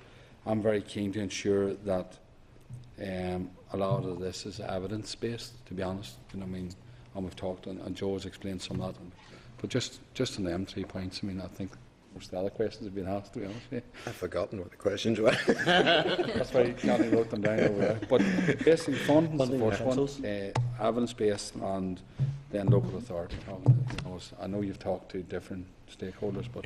I'm very keen to ensure that a lot of this is evidence-based, to be honest. You know what I mean? And we've talked, and Joe has explained some of that. But just on them 3 points, I mean, I think most of the other questions have been asked, to be honest with you. I've forgotten what the questions were. That's why Kathleen wrote them down over there. But basically, funding is the first one, councils. evidence-based, and then local authority. You know, I know you've talked to different stakeholders, but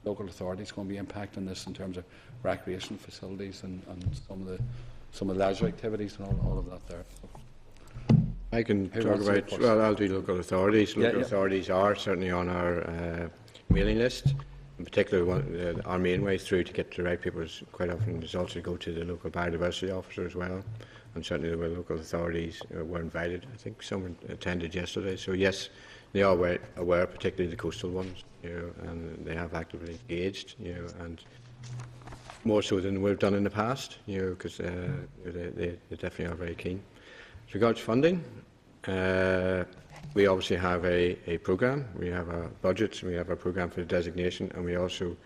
local authority is going to be impacting this in terms of recreation facilities and some of the leisure activities and all of that there. I can Who talk wants to go about, first? well, I'll do local authorities. Local Yeah. authorities are certainly on our mailing list, in particular our main way through to get the right people is quite often is also to go to the local biodiversity officer as well, and certainly the local authorities were invited. I think some attended yesterday, so yes, they are aware, particularly the coastal ones, you know, and they have actively engaged, you know, and more so than we've done in the past, you know, because they definitely are very keen. As regards funding, we obviously have a programme, we have our budgets, we have our programme for the designation, and we also,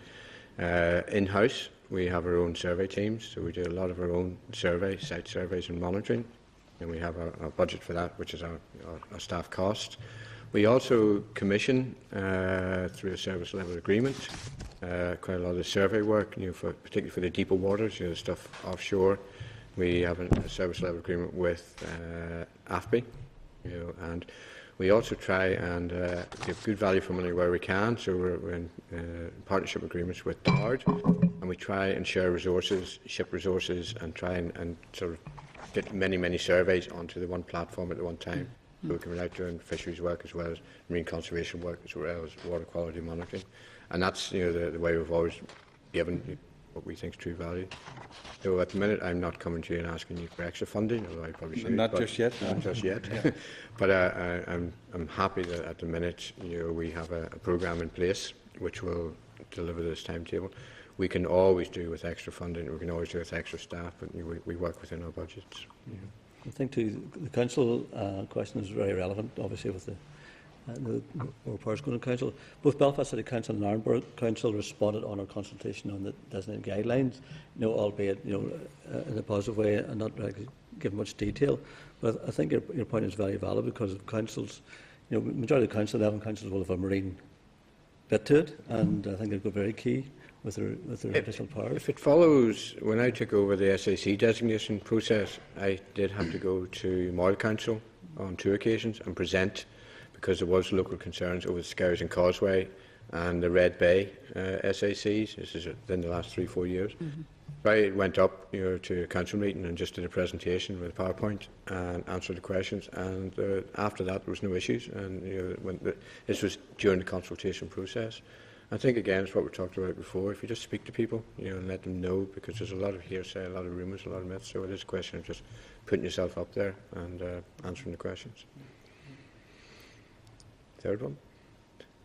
in-house, we have our own survey teams, so we do a lot of our own site surveys and monitoring, and we have our budget for that, which is our staff cost. We also commission, through a service level agreement, quite a lot of survey work, you know, particularly for the deeper waters, you know, stuff offshore. We have a service level agreement with AFBI, you know, and we also try and give good value for money where we can. So we're in partnership agreements with TARD, and we try and share resources, ship resources, and try and sort of get many surveys onto the one platform at the one time. So we can be out doing fisheries work as well as marine conservation work as well as water quality monitoring. And that's, you know, the way we've always given what we think is true value. So at the minute, I'm not coming to you and asking you for extra funding, although I probably should. Not just yet. Not just yet. But I'm happy that at the minute, you know, we have a programme in place which will deliver this timetable. We can always do with extra funding. We can always do with extra staff, but you know, we work within our budgets. Yeah. I think too, the council question is very relevant, obviously, with the Powers going to council. Both Belfast City Council and Ireland Council responded on our consultation on the designated guidelines, you know, albeit, you know, in a positive way and not really give much detail. But I think your point is very valid, because of councils, you know, majority of the council, 11 councils will have a marine bit to it, and I think they've got very key with their additional powers. If it follows, when I took over the SAC designation process, I did have to go to Moyle Council on 2 occasions and present, because there was local concerns over the Scours and Causeway and the Red Bay SACs. This is within the last 3-4 years. I went up, to a council meeting and just did a presentation with a PowerPoint and answered the questions. And after that, there was no issues. And this was during the consultation process. I think again, it's what we talked about before. If you just speak to people, and let them know, because there's a lot of hearsay, a lot of rumours, a lot of myths. So it is a question of just putting yourself up there and answering the questions. Third one.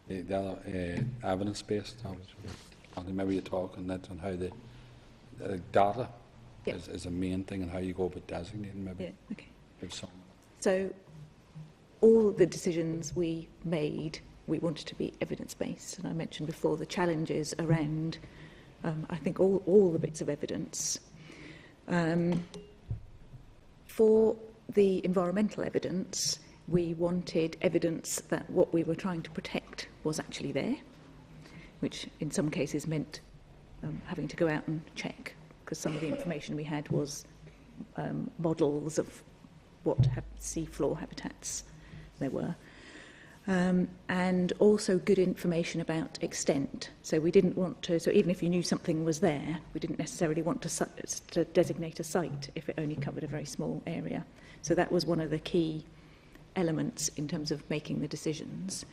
The other evidence-based. And maybe you talk on that on how the data is a main thing, and how you go about designating maybe. Yeah, okay. Some. So all the decisions we made, we wanted to be evidence-based. And I mentioned before the challenges around, I think, all the bits of evidence. For the environmental evidence, we wanted evidence that what we were trying to protect was actually there, which in some cases meant having to go out and check, because some of the information we had was models of what seafloor habitats there were. And also good information about extent. So we didn't want to, so even if you knew something was there, we didn't necessarily want to designate a site if it only covered a very small area. So that was one of the key elements in terms of making the decisions.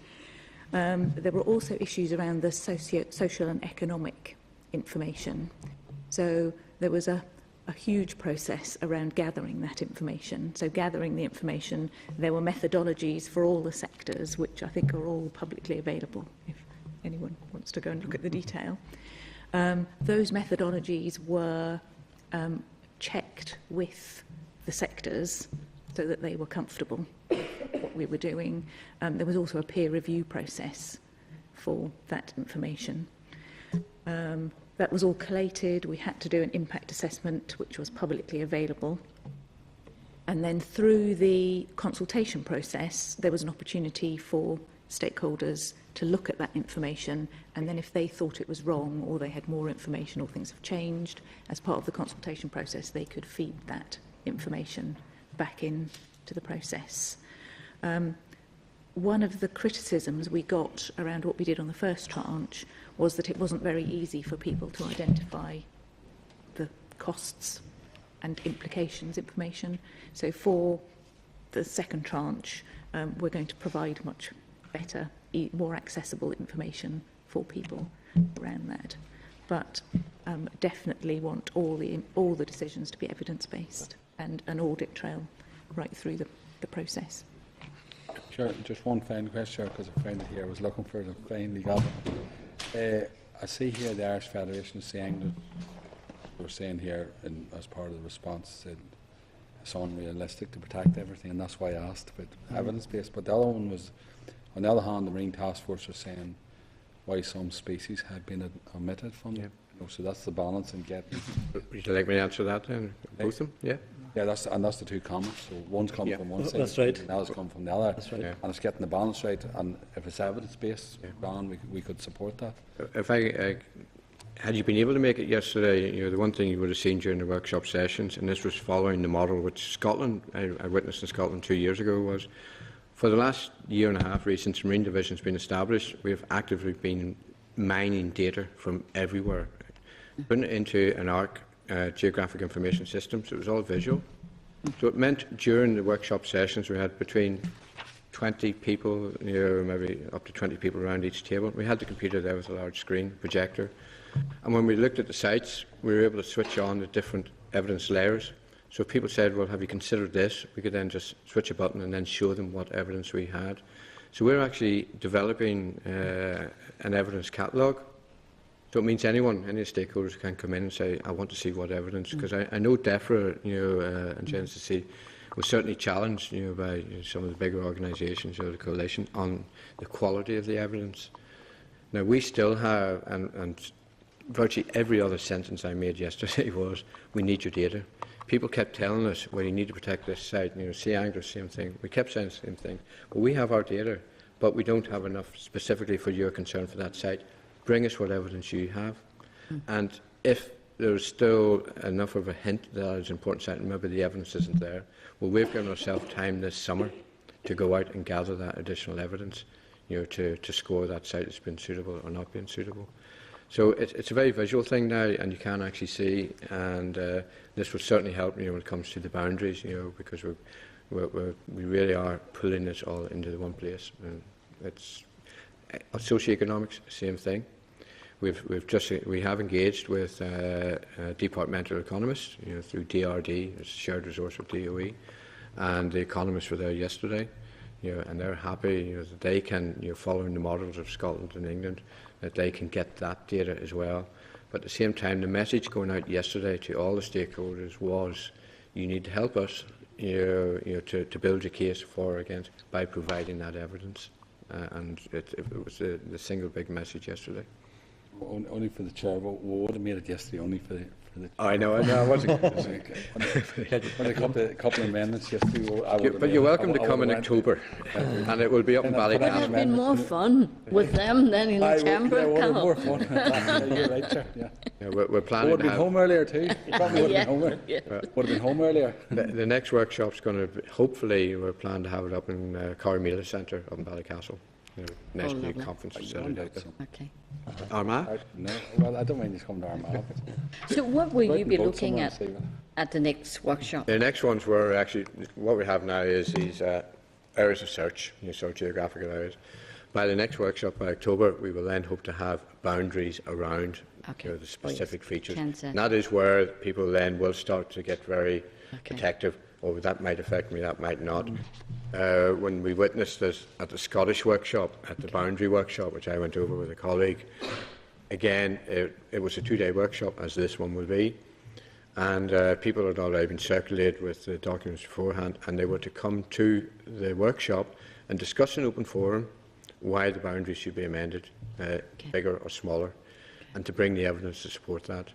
There were also issues around the social and economic information. So there was a huge process around gathering that information. So gathering the information, there were methodologies for all the sectors, which I think are all publicly available if anyone wants to go and look at the detail. Those methodologies were checked with the sectors so that they were comfortable with what we were doing. There was also a peer review process for that information. That was all collated. We had to do an impact assessment, which was publicly available. And then through the consultation process, there was an opportunity for stakeholders to look at that information, and then if they thought it was wrong or they had more information or things have changed, as part of the consultation process, they could feed that information back into the process. One of the criticisms we got around what we did on the first tranche was that it wasn't very easy for people to identify the costs and implications information. So for the second tranche, we're going to provide much better, more accessible information for people around that. But definitely want all the decisions to be evidence-based and an audit trail right through the process. Sure, just one final question, because a friend here was looking for it, finally got it. I see here the Irish Federation saying that we're saying here, as part of the response, that it's unrealistic to protect everything, and that's why I asked about evidence-based. But the other one was, on the other hand, the Marine Task Force was saying why some species had been omitted from them. So that's the balance in getting. Would you like me to answer that then? Both of them? Yeah. Yeah, that's the two comments. So one's coming from one side, that's right. and the other's come from the other. That's right. And it's getting the balance right. And if it's evidence-based, we could support that. If had you been able to make it yesterday, the one thing you would have seen during the workshop sessions, and this was following the model which Scotland, I witnessed in Scotland 2 years ago, was for the last year and a half, really, since the Marine Division has been established, we have actively been mining data from everywhere, putting it into an ARC, Geographic Information System, so it was all visual. So it meant during the workshop sessions we had between 20 people, maybe up to 20 people around each table. We had the computer there with a large screen projector, and when we looked at the sites, we were able to switch on the different evidence layers. So if people said, well, have you considered this? We could then just switch a button and then show them what evidence we had. So we're actually developing an evidence catalogue. So it means anyone, any stakeholders can come in and say, I want to see what evidence, because I know DEFRA, and GNCC was certainly challenged, by some of the bigger organisations, the coalition, on the quality of the evidence. Now we still have, and virtually every other sentence I made yesterday was, we need your data. People kept telling us, well, you need to protect this site, Sea Anglers, same thing. We kept saying the same thing. Well, we have our data, but we don't have enough specifically for your concern for that site. Bring us what evidence you have. And if there's still enough of a hint that it's an important site and maybe the evidence isn't there, well, we've given ourselves time this summer to go out and gather that additional evidence, to score that site as being suitable or not being suitable. So it's a very visual thing now, and you can actually see, and this will certainly help, when it comes to the boundaries, because we really are pulling this all into the one place. It's socioeconomics, same thing. We have engaged with departmental economists, through DRD, it's a shared resource with DOE, and the economists were there yesterday, and they're happy, that they can, following the models of Scotland and England, that they can get that data as well. But at the same time, the message going out yesterday to all the stakeholders was, you need to help us, to build your case for or against by providing that evidence, and it was the single big message yesterday. Only for the chair. We would have made it yesterday only for the I know. I wasn't. When a couple of amendments yesterday. But you're welcome to come in October, and it will be up in It would have Ballycastle. been more fun with them than in the chamber. More fun. You're right, sir. Yeah. We're planning. Would have been home earlier too. You probably would have been home earlier. Yeah. Would have been home earlier. The next workshop's going to hopefully we're planning to have it up in Carmela Centre up in Ballycastle. Next new lovely. conference facility. Okay. Armagh? No, well, I don't mind he's coming to Armagh. So what will you be looking at the next workshop? The next ones were actually, what we have now is these areas of search, so geographical areas. By the next workshop, by October, we will then hope to have boundaries around the specific features. And that is where people then will start to get very protective. Oh, that might affect me, that might not. When we witnessed this at the Scottish workshop, at the boundary workshop, which I went over with a colleague, again, it was a 2-day workshop, as this one will be, and people had already been circulated with the documents beforehand, and they were to come to the workshop and discuss in open forum why the boundaries should be amended, bigger or smaller, and to bring the evidence to support that.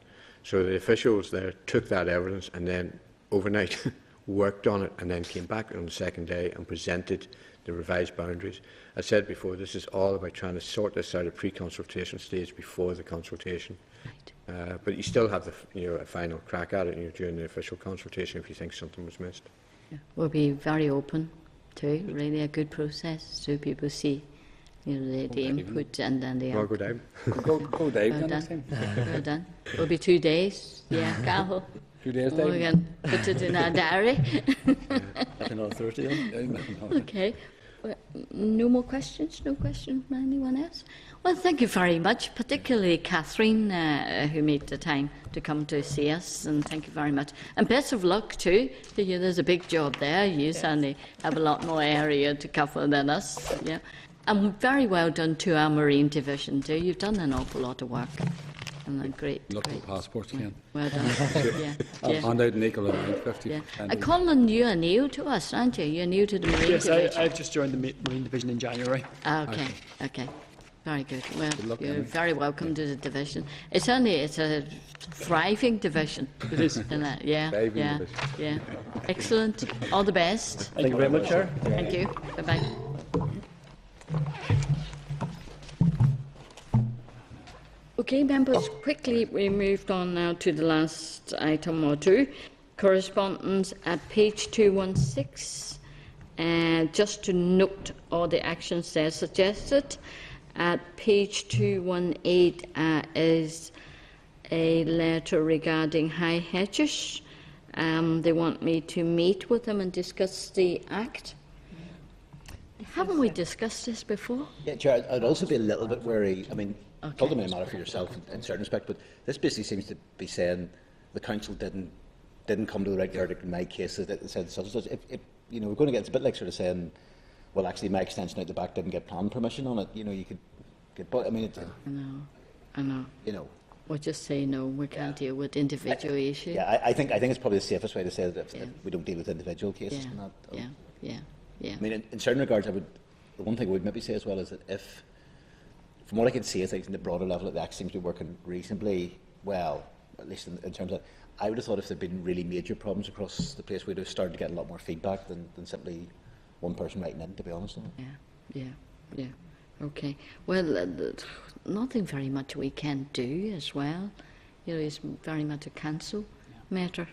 So the officials there took that evidence and then overnight worked on it, and then came back on the second day and presented the revised boundaries. I said before, this is all about trying to sort this out at pre-consultation stage before the consultation. Right. But you still have a final crack at it during the official consultation if you think something was missed. Yeah. We'll be very open to really a good process so people see the input and then the output. Go down. Go down. Well done. Well done. It'll be 2 days. Yeah, Carol. 2 days, we can put it in our diary. That's another Thursday then. Okay. Well, no more questions? No questions from anyone else? Well, thank you very much, particularly Catherine, who made the time to come to see us, and thank you very much. And best of luck too. There's a big job there. You certainly have a lot more area to cover than us. Yeah. And very well done to our Marine Division too. You've done an awful lot of work. And great. Look at the passports, Ken. Well done. Yeah. And out in Eagle 50. Yeah. Colin, you are new to us, aren't you? You're new to the Marine Division. Yes, I've just joined the Marine Division in January. Okay. Very good. Well, you're very welcome to the division. It's a thriving division. It is. Isn't it? Yeah. Excellent. All the best. Thank you very much, Chair. Thank you. Bye-bye. Okay, members, quickly we moved on now to the last item or two. Correspondence at page 216. Just to note all the actions there suggested. At page 218 is a letter regarding High Hedges. They want me to meet with them and discuss the Act. Haven't we discussed this before? Yeah, Chair, I'd also be a little bit wary. I mean, ultimately a matter for yourself in certain respect, but this basically seems to be saying the council didn't come to the right verdict in my case. It said such and such. We're going to get, it's a bit like sort of saying, well, actually, my extension out the back didn't get plan permission on it. You could get, but I mean, I know. We'll just say no. We can't deal with individual issues. Yeah, I think it's probably the safest way to say that we don't deal with individual cases. Yeah. I mean, in certain regards, the one thing I would maybe say as well is that if, from what I can see, I think in the broader level, the Act seems to be working reasonably well, at least in terms of. I would have thought if there had been really major problems across the place, we'd have started to get a lot more feedback than simply one person writing in, to be honest. Yeah. Okay. Well, nothing very much we can do as well. It's very much a council matter.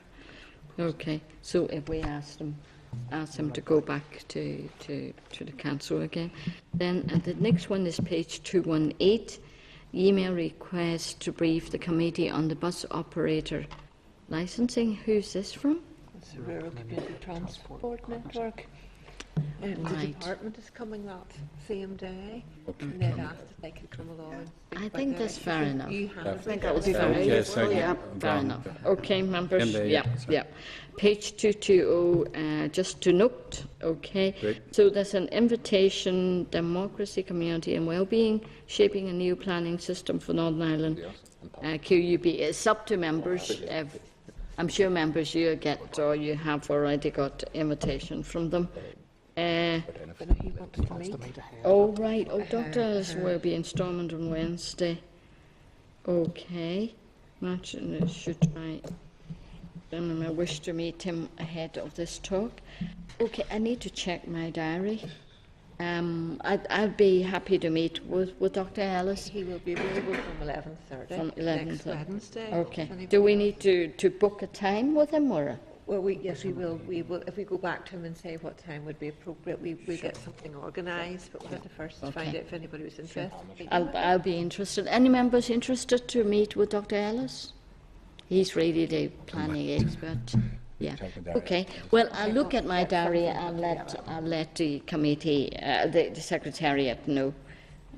Okay. So if we ask them to go back to the council again, then the next one is page 218. email request to brief the committee on the bus operator licensing. Who's this from? It's the Rural Community Transport Network. The Right. department is coming that same day, and they'd asked if they could come along and speak I about think their that's fair issue. enough. You have I it. think that would be Yeah, fair. okay, second. Yeah, I'm fair gone. enough. Okay, members. Same day, Yeah, yeah, yeah. Page 220, just to note, okay. Great. So there's an invitation, democracy, community and well-being, shaping a new planning system for Northern Ireland. QUB. It's up to members. I'm sure members you get or you have already got invitation from them. But he wanted to meet. Oh, right. Oh, Dr. Ellis will be in Stormont on Wednesday. Okay. Imagine should try. I wish to meet him ahead of this talk. Okay, I need to check my diary. I'd be happy to meet with Dr. Ellis. He will be available from 11:30 From next 11:30. Wednesday. Okay. If Do we anybody- need to book a time with him or? Well, yes, we will. We will. If we go back to him and say what time would be appropriate, we'll get something organised. But we'll have to first find Okay. out if anybody was interested. I'll be interested. Any members interested to meet with Dr. Ellis? He's really the planning expert. Yeah. Okay. Well, I'll look at my diary and I'll let the committee, the secretariat know,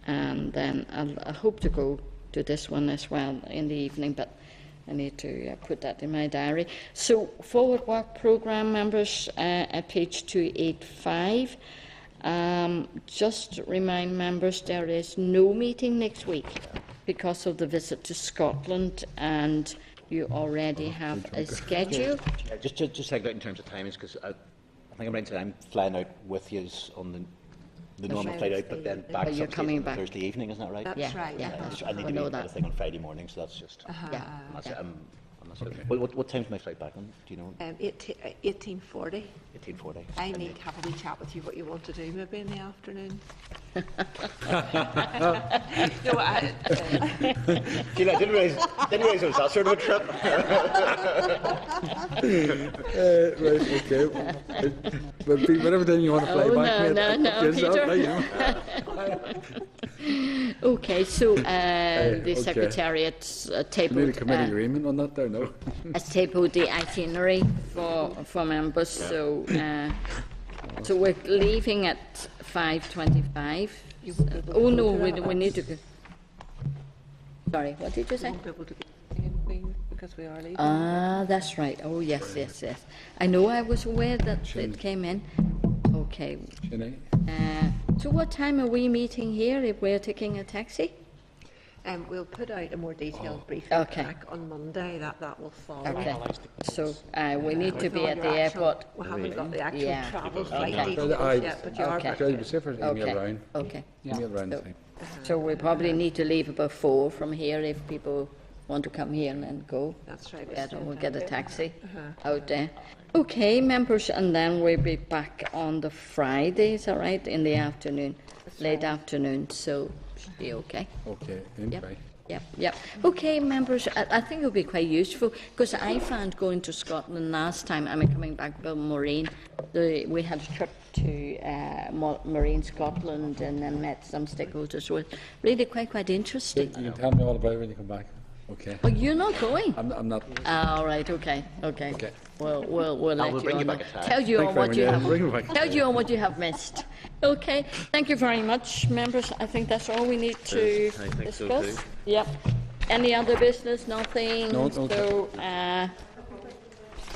and then I hope to go to this one as well in the evening. But I need to put that in my diary. So, forward work programme members at page 285. Just remind members there is no meeting next week because of the visit to Scotland, and you already have a schedule. Yeah, just think about in terms of timings, because I think I'm right to say I'm flying out with you on the normal flight out, but then back But you're some coming stage on back. Thursday evening, isn't that right? That's Yeah, right. yeah. I need I to know be that. at a thing on Friday morning, so that's just. Yeah. That's it. I'm not sure. Okay. What time's my flight back on? Do you know? 18:40. 18:40. I need to have a wee chat with you what you want to do maybe in the afternoon. No, Gee, I didn't realise it was that sort of a trip. Right, okay. But whatever time you want to fly Oh, back, no, mate, no, yes, Peter. you know. Okay, so the okay. Secretariat's We need a tabled, committee agreement on that there, no? has tabled the itinerary for members. So we're leaving at 5:25. Oh no, we need to go. Sorry, what did you say? won't be able to be in Queen because we are leaving. Ah, that's right. Oh yes, yes, yes. I know. I was aware that it came in. Okay. Sinead? So what time are we meeting here if we're taking a taxi? We'll put out a more detailed briefing Okay. back on Monday. That will follow. Okay. So we need to With be all at your the actual- airport. We haven't got the actual Yeah. travel flight Okay. details yet, but you are Okay. back. Try to be safer, email Okay. round. Okay. Email round the So- thing. So we probably need to leave about 4 from here if people want to come here and then go. That's right. Yeah, we'll get a taxi Uh-huh. out there. Okay, members, and then we'll be back on the Friday, is that right, in the afternoon, late afternoon, so should be okay. Okay, in Yep. right. Yep, yep. Okay, members, I think it'll be quite useful because I found going to Scotland last time, coming back from Maureen, we had a trip to Maureen, Scotland, and then met some stakeholders. So it's really quite interesting. You can tell me all about it when you come back. Okay. But you're not going. I'm not. All right. Okay. Well, we'll let will you bring on you back that. a time. Tell you Thank on you what you very have. much. Bring me back. Tell you on what you have missed. Okay. Thank you very much, members. I think that's all we need to Yes, I think so discuss. too. Yep. Any other business? Nothing. No,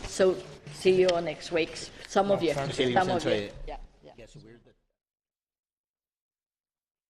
So see you on next week. Some of you. Cecilia, Some of you. sorry. Yeah. Yeah, so we're the